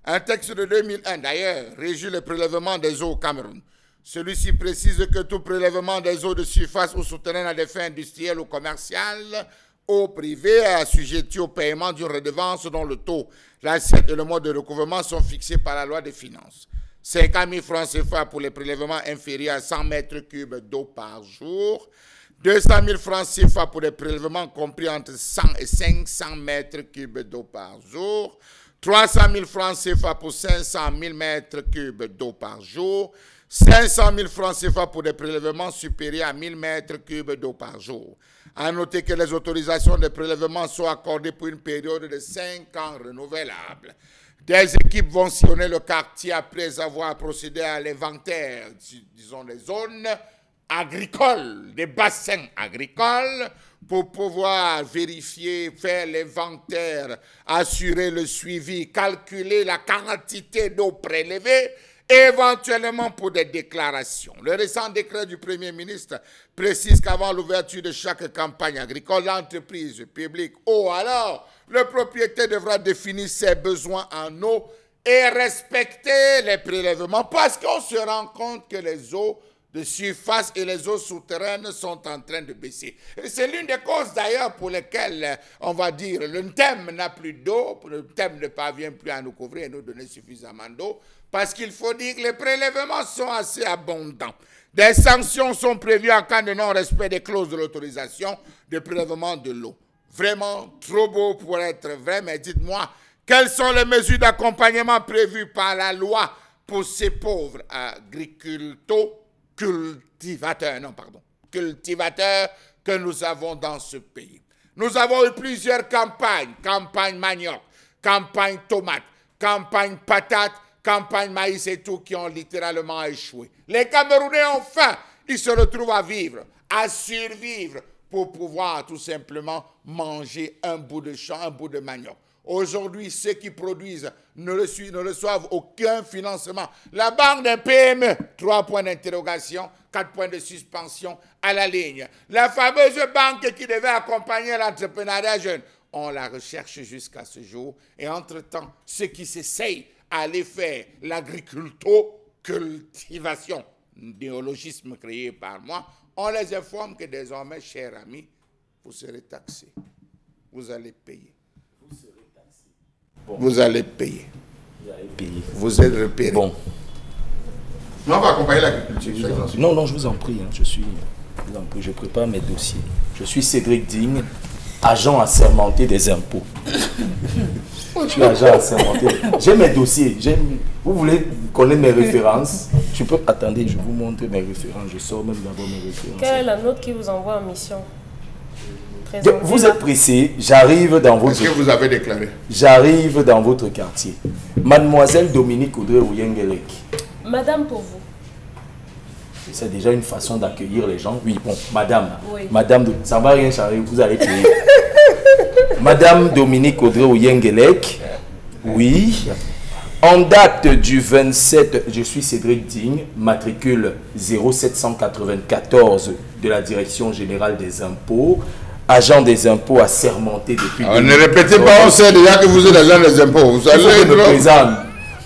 Un texte de 2001, d'ailleurs, régit le prélèvement des eaux au Cameroun. Celui-ci précise que tout prélèvement des eaux de surface ou souterraines à des fins industrielles ou commerciales, eaux privées, est assujetti au paiement d'une redevance dont le taux, l'assiette et le mode de recouvrement sont fixés par la loi des finances. 50 000 francs CFA pour les prélèvements inférieurs à 100 mètres cubes d'eau par jour, 200 000 francs CFA pour les prélèvements compris entre 100 et 500 mètres cubes d'eau par jour, 300 000 francs CFA pour 500 000 mètres cubes d'eau par jour, 500 000 francs CFA pour des prélèvements supérieurs à 1000 mètres cubes d'eau par jour. À noter que les autorisations de prélèvement sont accordées pour une période de 5 ans renouvelable. Des équipes vont sillonner le quartier après avoir procédé à l'inventaire, disons, des zones agricoles, des bassins agricoles, pour pouvoir vérifier, faire l'inventaire, assurer le suivi, calculer la quantité d'eau prélevée, éventuellement pour des déclarations. Le récent décret du Premier ministre précise qu'avant l'ouverture de chaque campagne agricole, l'entreprise publique ou alors le propriétaire devra définir ses besoins en eau et respecter les prélèvements parce qu'on se rend compte que les eaux de surface et les eaux souterraines sont en train de baisser. C'est l'une des causes d'ailleurs pour lesquelles, on va dire, le thème n'a plus d'eau, le thème ne parvient plus à nous couvrir et nous donner suffisamment d'eau, parce qu'il faut dire que les prélèvements sont assez abondants. Des sanctions sont prévues en cas de non-respect des clauses de l'autorisation de prélèvement de l'eau. Vraiment trop beau pour être vrai, mais dites-moi, quelles sont les mesures d'accompagnement prévues par la loi pour ces pauvres cultivateurs que nous avons dans ce pays. Nous avons eu plusieurs campagnes, campagne manioc, campagne tomate, campagne patate, campagne maïs et tout, qui ont littéralement échoué. Les Camerounais ont faim, ils se retrouvent à vivre, à survivre pour pouvoir tout simplement manger un bout de champ, un bout de manioc. Aujourd'hui, ceux qui produisent ne reçoivent aucun financement. La banque d'un PME, 3 points d'interrogation, 4 points de suspension à la ligne. La fameuse banque qui devait accompagner l'entrepreneuriat jeune, on la recherche jusqu'à ce jour. Et entre-temps, ceux qui s'essayent à aller faire l'agriculto-cultivation, néologisme créé par moi, on les informe que désormais, chers amis, vous serez taxés. Vous allez payer. Bon. Vous allez payer. Vous êtes repéré.
Bon.
Non, on va accompagner l'agriculture.
Non, je vous en prie. Je prépare mes dossiers. Je suis Cédric Digne, agent assermenté des impôts. Je suis agent assermenté. J'ai mes dossiers. Vous voulez connaître mes références? Attendez, je vous montre mes références. Je sors même d'abord mes références.
Quelle est la note qui vous envoie en mission?
Vous êtes pressé, j'arrive dans votre...
Est-ce que vous avez déclaré?
J'arrive dans votre quartier. Mademoiselle Dominique Audrey Ouyengelek.
Madame pour vous.
C'est déjà une façon d'accueillir les gens. Oui, bon, madame.
Oui.
Madame, ça ne va rien changer, vous allez payer. Madame Dominique Audrey Ouyengelek. Oui. En date du 27, je suis Cédric Digne, matricule 0794 de la Direction Générale des Impôts. Agent des impôts assermenté depuis...
Ne répétez pas, on sait déjà que vous êtes agent des impôts. Vous allez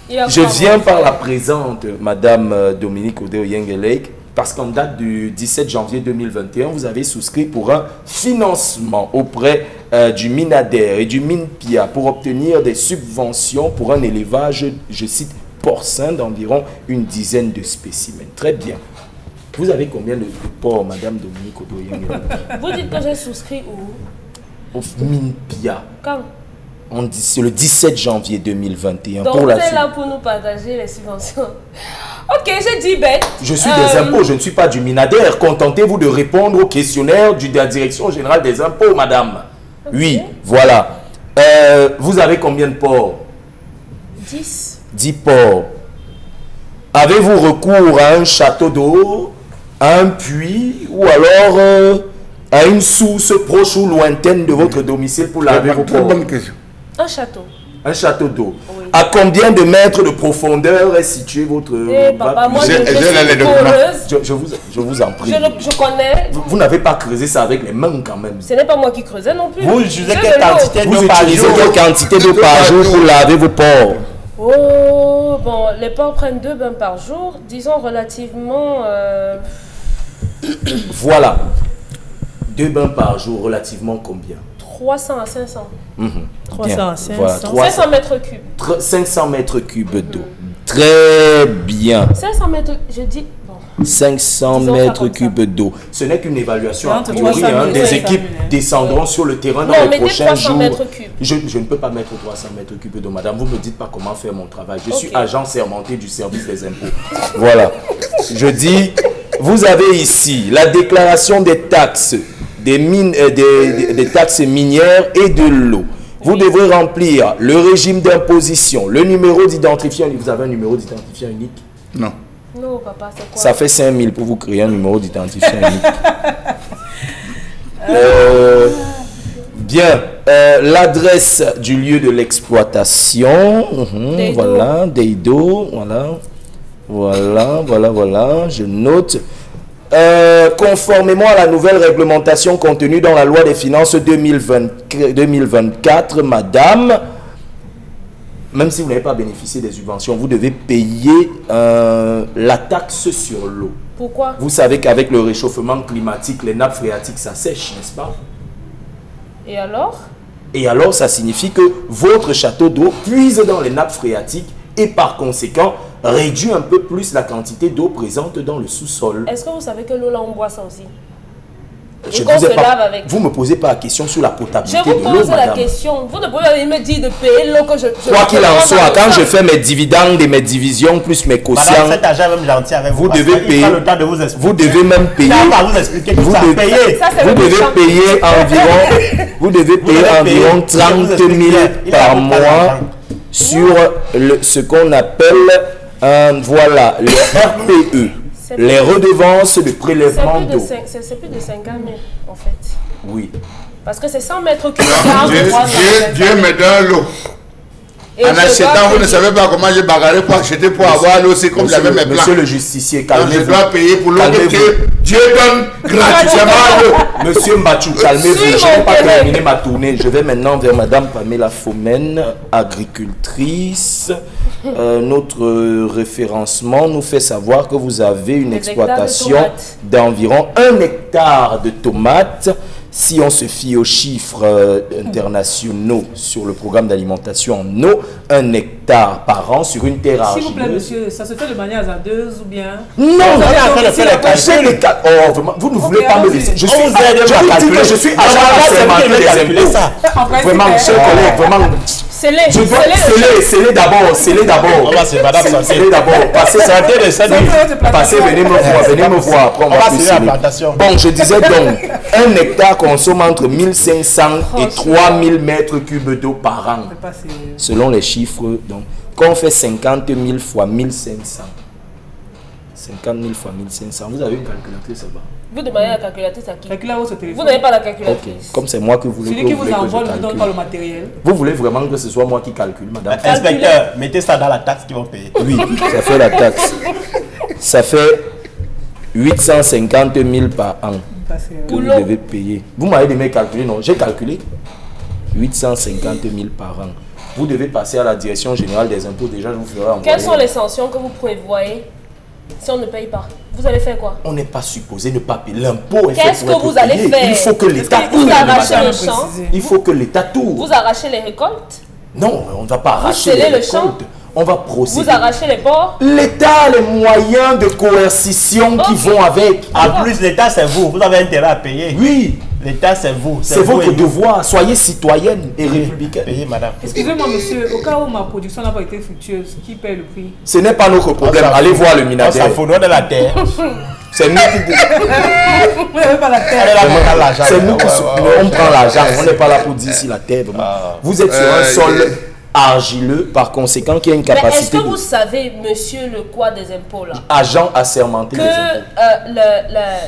Je viens par la présente, Madame Dominique Audrey Ouyengelek, parce qu'en date du 17 janvier 2021, vous avez souscrit pour un financement auprès du Minader et du MINPIA pour obtenir des subventions pour un élevage, je cite, porcin d'environ une dizaine de spécimens. Très bien. Vous avez combien de porcs, Madame Dominique Audrey Ouyengelek?
Vous dites que j'ai souscrit où?
Au MINPIA.
Quand?
C'est le 17 janvier 2021.
Donc vous êtes là pour nous partager les subventions. Ok, j'ai dit bête.
Je suis des impôts, je ne suis pas du Minader. Contentez-vous de répondre au questionnaire de la Direction Générale des Impôts, Madame. Okay. Oui, voilà. Vous avez combien de porcs?
10.
10 porcs. Avez-vous recours à un château d'eau, à un puits ou alors à une source proche ou lointaine de votre domicile pour laver vos porcs?
Bonne question.
Un château.
Un château d'eau.
Oui.
À combien de mètres de profondeur est situé votre...
papa, moi
je vous en prie.
Je connais.
Vous n'avez pas creusé ça avec les mains quand même.
Ce n'est pas moi qui creusais non plus.
Vous utilisez quelle quantité d'eau par jour pour laver vos porcs?
Oh, bon, les porcs prennent 2 bains par jour, disons relativement...
Voilà. 2 bains par jour, relativement combien?
300 à 500.
300 à 500.
Voilà,
500 mètres cubes.
500 mètres cubes d'eau. Très bien.
500 mètres, je dis... Bon.
500
Disons ça
mètres
comme
cubes d'eau. Ce n'est qu'une évaluation a
Entre
priori.
300 000
Des
et 500
équipes
000.
descendront sur le terrain dans
Non,
les
mettez
prochains
300
jours.
mètres cubes.
Je ne peux pas mettre 300 mètres cubes d'eau, madame. Vous ne me dites pas comment faire mon travail. Je suis agent sermenté du service des impôts. Voilà. Je dis, vous avez ici la déclaration des taxes, des taxes minières et de l'eau. Vous devrez remplir le régime d'imposition, le numéro d'identifiant. Vous avez un numéro d'identifiant unique?
Non.
Non, papa, c'est quoi?
Ça fait 5 000 pour vous créer un numéro d'identifiant unique. Bien. L'adresse du lieu de l'exploitation. Voilà. Deido. Voilà. Je note. Conformément à la nouvelle réglementation contenue dans la loi des finances 2024, madame, même si vous n'avez pas bénéficié des subventions, vous devez payer la taxe sur l'eau.
Pourquoi?
Vous savez qu'avec le réchauffement climatique, les nappes phréatiques, ça sèche, n'est-ce pas?
Et alors?
Et alors, ça signifie que votre château d'eau puise dans les nappes phréatiques et par conséquent, réduit un peu plus la quantité d'eau présente dans le sous-sol.
Est-ce que vous savez que l'eau là, on boit ça aussi?
Je
qu'on
vous ai
se
pas-
lave avec.
Vous me posez pas la question sur la potabilité
Je vous
de l'eau,
pose la
madame.
question. Vous ne pouvez pas me dire de payer l'eau que je...
Quoi qu'il en soit, quand je fais mes dividendes et mes divisions plus mes
Madame,
quotients,
cet agent est même gentil avec vous.
vous
parce
devez
qu'il
payer.
prend le temps de vous expliquer.
Vous devez même payer.
Il va vous expliquer tout
Vous
ça.
devez-
Payez.
Ça, c'est
Vous
le
devez
méchant.
payer environ, vous devez payer
devez payer.
environ
Je vous
30 000
explique bien. Il a
par
beaucoup
mois
d'argent.
sur ce qu'on appelle, voilà, le RPE,
C'est
les
plus-
redevances de prélèvement d'eau.
C'est plus de 50 000 en fait.
Oui.
Parce que c'est 100 mètres cubes.
Dieu me donne l'eau. En achetant, vous ne savez pas comment j'ai bagarré pour acheter, pour avoir l'eau. C'est comme j'avais mes plans.
Monsieur le justicier,
Donc, je
calmez-vous.
dois payer pour l'eau que
Calmez-vous.
Dieu donne gratuitement l'eau.
Monsieur Mbachou, calmez-vous,
Suis
je n'ai
mon
pas
père.
terminé ma tournée. Je vais maintenant vers Madame Pamela Fomène, agricultrice. Notre référencement nous fait savoir que vous avez une
Des hectares de
exploitation
tomates.
d'environ 1 hectare de tomates. Si on se fie aux chiffres internationaux sur le programme d'alimentation en eau, 1 hectare par an sur une terre
S'il vous plaît,
argileuse.
monsieur, ça se fait de manière hasardeuse ou bien...
Non,
Vous avez en train de faire les calculs.
Oh, vraiment, vous ne voulez pas me laisser. Je suis,
On vous aide
je
à
vous dis
calculer.
que je suis
Ah,
agent
voilà, c'est
assermenté
vous qui devez
des
calculer
impôts.
ça.
En principe,
Vraiment, cher collègue, vraiment.
Scellez.
Je dois sceller d'abord.
On va se madame santé.
Sceller d'abord. Passez,
Santé de cette nuit.
passez, venez me voir, Après, on
On
va
va
plus
sceller la
sceller.
plantation.
Bon, je disais donc, 1 hectare consomme entre 1500 et 3000 mètres cubes d'eau par an.
C'est pas sérieux.
Selon les chiffres, donc, quand on fait 50 000 fois 1500, 50 000 fois 1500, vous avez une calculatrice là-bas.
Vous demandez la calculatrice à qui?
Calculez votre
Vous
téléphone.
n'avez pas la
Ok,
calculatrice.
comme c'est moi que vous voulez
Celui
que
qui
vous
vous
voulez que je
envoie ne vous donne
calcule.
pas le matériel.
Vous voulez vraiment que ce soit moi qui calcule, madame?
Inspecteur, mettez ça dans la taxe qu'ils vont payer.
Oui, ça fait la taxe. Ça fait 850 000 par an
Pas sérieux.
que vous
l'eau.
devez payer. Vous m'avez demandé de calculer, non? J'ai calculé 850 000 par an. Vous devez passer à la direction générale des impôts. Déjà, je vous ferai envoyer.
Quelles sont les sanctions que vous prévoyez si on ne paye pas? Vous allez faire quoi?
On n'est pas supposé ne pas payer. L'impôt est fait
Qu'est-ce
pour
que
être
vous allez
payé.
faire?
Il faut que l'État
Vous
tourne,
arrachez
madame.
le champ?
Préciser.
Il faut que l'État tourne.
Vous arrachez les récoltes?
Non, on ne va pas arracher
scellez
les
le champ?
récoltes. On va procéder.
Vous arrachez les porcs?
L'État a les moyens de coercition qui
Ok.
vont avec.
En plus, l'État, c'est vous. Vous avez intérêt à payer.
Oui,
L'État, c'est vous.
c'est
vous
votre
et nous.
devoir. Soyez citoyenne et républicaine.
Payez, madame.
Excusez-moi, monsieur, au cas où ma production n'a pas été fructueuse, qui paye le prix?
Ce n'est pas notre problème.
On s'en
Allez
fout.
voir le
On s'en
Minader.
fout, nous, on est la terre.
C'est nous qui,
Vous n'avez pas la
On est
terre.
là pour prendre l'argent.
c'est nous qui
Ouais,
on prend l'argent. On n'est pas là pour dire si la terre. Vraiment. Vous êtes sur un sol argileux, par conséquent, qui a une
Mais est-ce
capacité
que vous
de
savez, monsieur le quoi des impôts là,
agent assermenté
que
des impôts.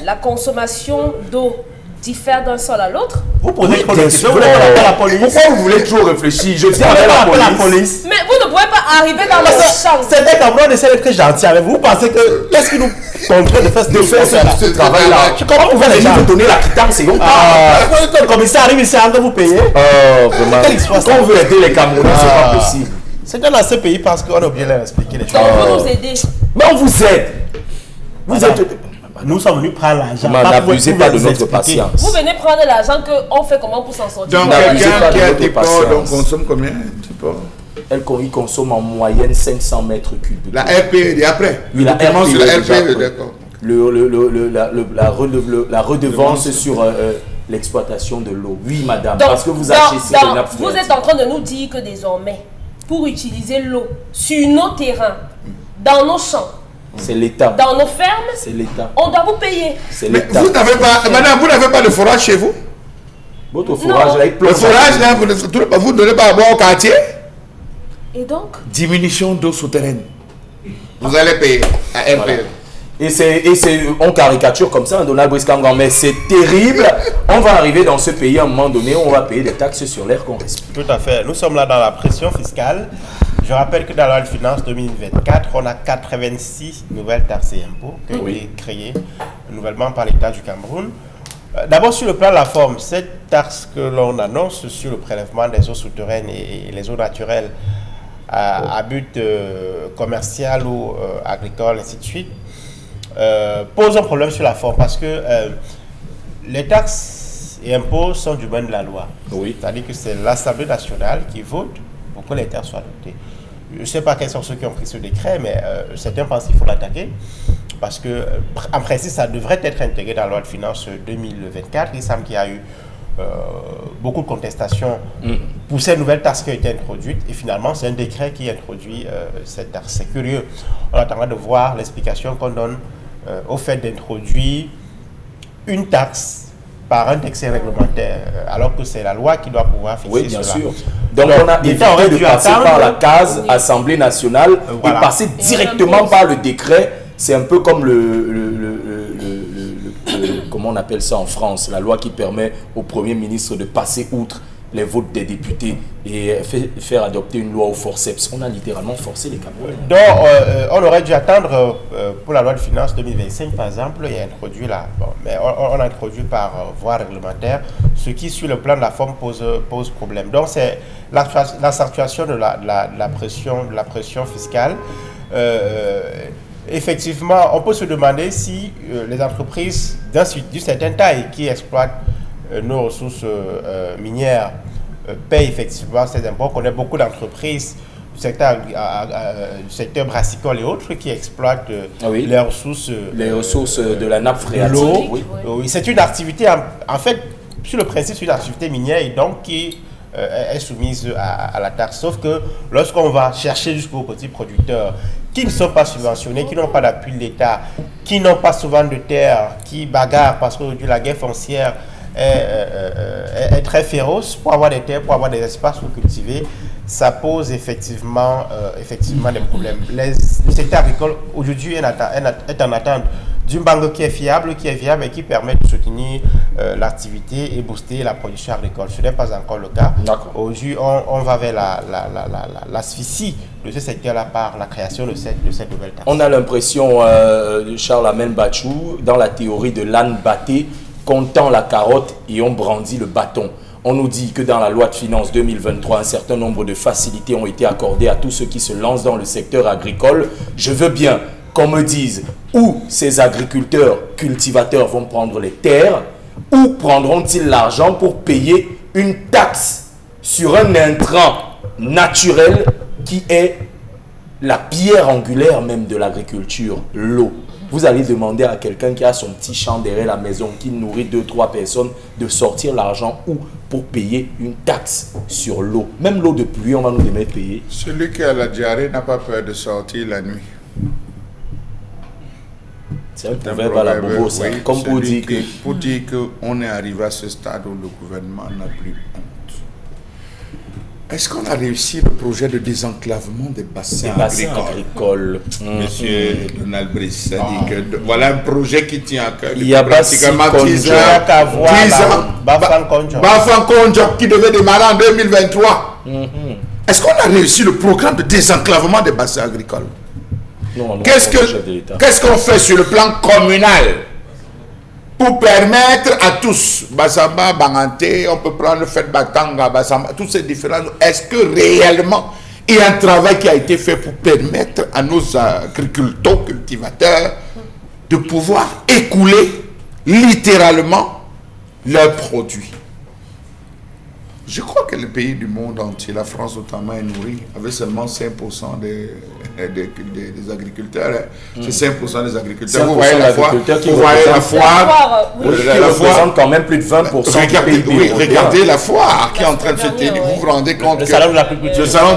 la consommation d'eau diffère d'un sol à l'autre?
Vous posez trop de
Bien
questions.
sûr.
Vous voulez qu'on appelle la police?
Pourquoi vous voulez toujours réfléchir? Je dis
Vous voulez
avec
qu'on appelle
la
la
police.
police?
Mais vous ne pouvez pas arriver dans le champ.
C'est vrai qu'on essaie d'être gentil avec vous. Vous pensez que. Qu'est-ce qui nous contraint de faire ce
Travail là.
Comment vous pouvez les gens?
Vous donner la quittance et on part.
Quand le commissaire arrive ici, avant que vous payez.
Oh, vraiment.
Quelle histoire, ça?
Quand on veut aider les Camerounais, c'est pas possible.
C'est dans ce pays parce qu'on a oublié de leur expliquer les choses.
Donc, on peut nous aider.
Mais on vous aide. Vous êtes...
Nous sommes venus prendre l'argent.
N'abusez pas de notre patience.
Vous venez prendre l'argent qu'on fait comment pour s'en sortir.
Donc, quelqu'un qui a des porcs, donc consomme combien de porcs?
Elle consomme en moyenne 500 mètres cubes.
La RPE, et après?
Oui, la RPE,
d'accord.
La redevance sur l'exploitation de l'eau. Oui, madame, parce que vous achissez les nappes phréatiques.
Vous êtes en train de nous dire que désormais, pour utiliser l'eau sur nos terrains, dans nos champs,
c'est l'État.
Dans nos fermes,
c'est l'État.
On doit vous payer.
C'est
mais
l'État.
Vous n'avez pas, madame, vous n'avez pas de forage chez vous?
Votre forage, là, il
le forage, là, vous ne donnez pas à boire au quartier?
Et donc?
Diminution d'eau souterraine. Vous allez payer à RPE. Voilà. Et on caricature comme ça, Donald Brice-Kangan, mais c'est terrible. On va arriver dans ce pays à un moment donné, on va payer des taxes sur l'air qu'on respire.
Tout à fait. Nous sommes là dans la pression fiscale. Je rappelle que dans la loi de finances 2024, on a 86 nouvelles taxes et impôts qui ont été créées nouvellement par l'État du Cameroun. D'abord, sur le plan de la forme, cette taxe que l'on annonce sur le prélèvement des eaux souterraines et les eaux naturelles à but commercial ou agricole, ainsi de suite, pose un problème sur la forme parce que les taxes et impôts sont du domaine de la loi.
Oui. C'est-à-dire
que c'est l'Assemblée nationale qui vote pour que les taxes soient adoptées. Je ne sais pas quels sont ceux qui ont pris ce décret, mais certains pensent qu'il faut l'attaquer parce que, en principe, ça devrait être intégré dans la loi de finances 2024. Il semble qu'il y a eu beaucoup de contestations pour ces nouvelles taxes qui ont été introduites et finalement, c'est un décret qui introduit cette taxe. C'est curieux. On attendra de voir l'explication qu'on donne au fait d'introduire une taxe par un décret réglementaire, alors que c'est la loi qui doit pouvoir fixer
bien
cela.
sûr. Donc on a évité de passer par la case Assemblée nationale et passer directement par le décret. C'est un peu comme comment on appelle ça en France, la loi qui permet au Premier ministre de passer outre les votes des députés et faire adopter une loi au forceps. On a littéralement forcé les Camerounais.
Donc, on aurait dû attendre pour la loi de finances 2025, par exemple, et introduire là. Bon, mais on a introduit par voie réglementaire, ce qui, sur le plan de la forme, pose problème. Donc, c'est l'accentuation de la pression fiscale. Effectivement, on peut se demander si les entreprises d'une certaine taille qui exploitent nos ressources minières payent effectivement ces impôts. On connaît beaucoup d'entreprises du secteur brassicole et autres qui exploitent les ressources
de la nappe phréatique.
Oui, c'est une activité, en fait, sur le principe, c'est une activité minière et donc qui est soumise à la taxe. Sauf que lorsqu'on va chercher jusqu'aux petits producteurs qui ne sont pas subventionnés, qui n'ont pas d'appui de l'État, qui n'ont pas souvent de terre, qui bagarrent parce qu'aujourd'hui la guerre foncière est très féroce pour avoir des terres, pour avoir des espaces pour cultiver, ça pose effectivement des problèmes. Le secteur agricole aujourd'hui est en attente d'une banque qui est fiable et qui permet de soutenir l'activité et booster la production agricole. Ce n'est pas encore le cas. Aujourd'hui, on va vers l'asphyxie de ce secteur-là par la création de cette nouvelle taxe.
On a l'impression, Charles Amen Bachou, dans la théorie de l'âne batté, qu'on tend la carotte et on brandit le bâton. On nous dit que dans la loi de finances 2023, un certain nombre de facilités ont été accordées à tous ceux qui se lancent dans le secteur agricole. Je veux bien qu'on me dise où ces agriculteurs, cultivateurs vont prendre les terres, où prendront-ils l'argent pour payer une taxe sur un intrant naturel qui est la pierre angulaire même de l'agriculture, l'eau. Vous allez demander à quelqu'un qui a son petit champ derrière la maison, qui nourrit 2-3 personnes, de sortir l'argent où pour payer une taxe sur l'eau. Même l'eau de pluie, on va nous demander de payer.
Celui qui a la diarrhée n'a pas peur de sortir la nuit.
C'est un proverbe à la bobo, ça.
Oui,
comme pour dire que...
Pour dire qu'on est arrivé à ce stade où le gouvernement n'a plus honte. Est-ce qu'on a réussi le projet de désenclavement des bassins agricoles? Monsieur Donald Brice a dit que voilà un projet qui tient à cœur.
Il y a pratiquement 10 ans.
Bafang-Konjok qui devait démarrer en 2023. Est-ce qu'on a réussi le programme de désenclavement des bassins agricoles? Qu'est-ce qu'on fait sur le plan communal pour permettre à tous, Bassamba, Banganté, on peut prendre le fait Batanga, Bassamba, tous ces différents, est-ce que réellement et un travail qui a été fait pour permettre à nos agriculteurs, cultivateurs, de pouvoir écouler littéralement leurs produits. Je crois que les pays du monde entier, la France notamment, est nourrie avec seulement 5% des agriculteurs. C'est 5% des agriculteurs. Vous voyez la foire. Vous voyez la foire.
Qui représente quand même plus de 20% du PIB.
Oui, regardez la foire qui est en train de se tenir. Vous vous rendez compte que le salon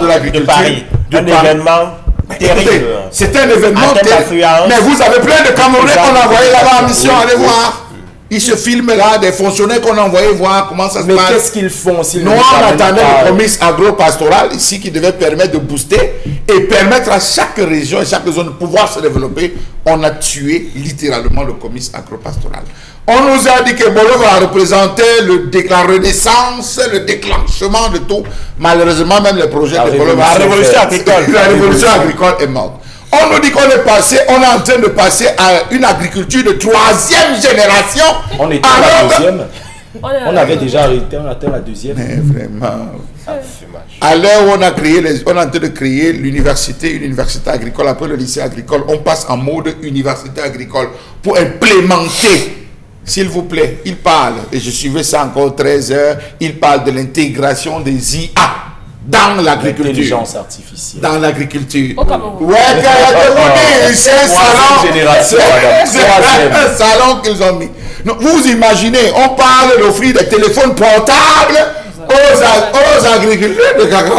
de l'agriculture
de Paris, un événement terrible.
C'est un événement terrible. Mais vous avez plein de Camerounais qu'on a envoyés là-bas en mission. Allez voir. Ils se filment là, des fonctionnaires qu'on a envoyés voir comment ça se passe.
Mais qu'est-ce qu'ils font?
Nous, on attendait le promise agro-pastoral ici qui devait permettre de booster et permettre à chaque région et chaque zone de pouvoir se développer. On a tué littéralement le comice agro-pastoral. On nous a dit que Bolo va représenter la renaissance, le déclenchement de tout. Malheureusement, même les projets de Bolo, la révolution agricole est morte. On nous dit qu'on est passé, on est en train de passer à une agriculture de 3e génération.
On était à la 2e. On avait déjà arrêté, on atteint la 2e.
Mais vraiment. À l'heure où on a créé, on est en train de créer l'université, une université agricole, après le lycée agricole, on passe en mode université agricole pour implémenter. S'il vous plaît, il parle, et je suivais ça encore 13 heures, il parle de l'intégration des IA. Dans l'agriculture.
L'intelligence artificielle.
Dans l'agriculture.
Ouais,
c'est un salon qu'ils ont mis. Donc, vous imaginez, on parle d'offrir des téléphones portables aux agriculteurs de cacao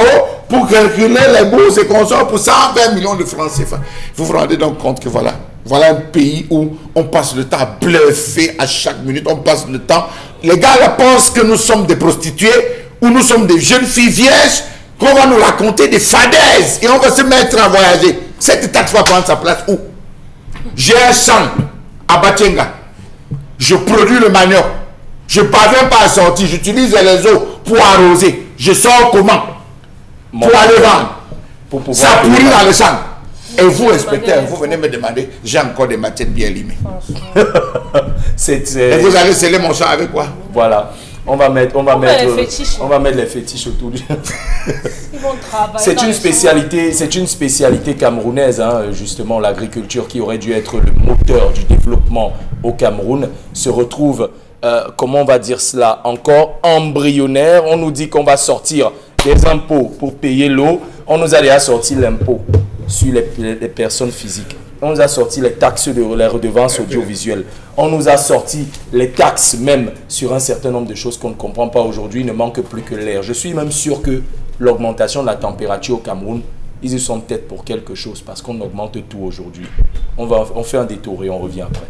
pour calculer les bourses et consorts pour 120 millions de francs CFA. Vous vous rendez donc compte que voilà un pays où on passe le temps à bluffer à chaque minute, on passe le temps. Les gars là pensent que nous sommes des prostituées ou nous sommes des jeunes filles vierges, qu'on va nous raconter des fadaises et on va se mettre à voyager. Cette taxe va prendre sa place où? J'ai un champ à Batienga. Je produis le manioc. Je ne parviens pas à sortir. J'utilise les eaux pour arroser. Je sors comment? Pour aller vendre. Ça pourrit dans le champ. Et vous, inspecteur, vous venez me demander, j'ai encore des matières bien limées. Et vous allez sceller mon champ avec quoi?
Voilà. On va mettre les fétiches autour du...
Ils vont travailler.
C'est une spécialité camerounaise, hein, justement, l'agriculture qui aurait dû être le moteur du développement au Cameroun se retrouve, comment on va dire cela, encore embryonnaire. On nous dit qu'on va sortir des impôts pour payer l'eau. On nous a déjà sorti l'impôt sur les personnes physiques. On nous a sorti les taxes de les redevances audiovisuelles. On nous a sorti les taxes même sur un certain nombre de choses qu'on ne comprend pas aujourd'hui. Il ne manque plus que l'air. Je suis même sûr que l'augmentation de la température au Cameroun, ils y sont peut-être pour quelque chose parce qu'on augmente tout aujourd'hui. On fait un détour et on revient après.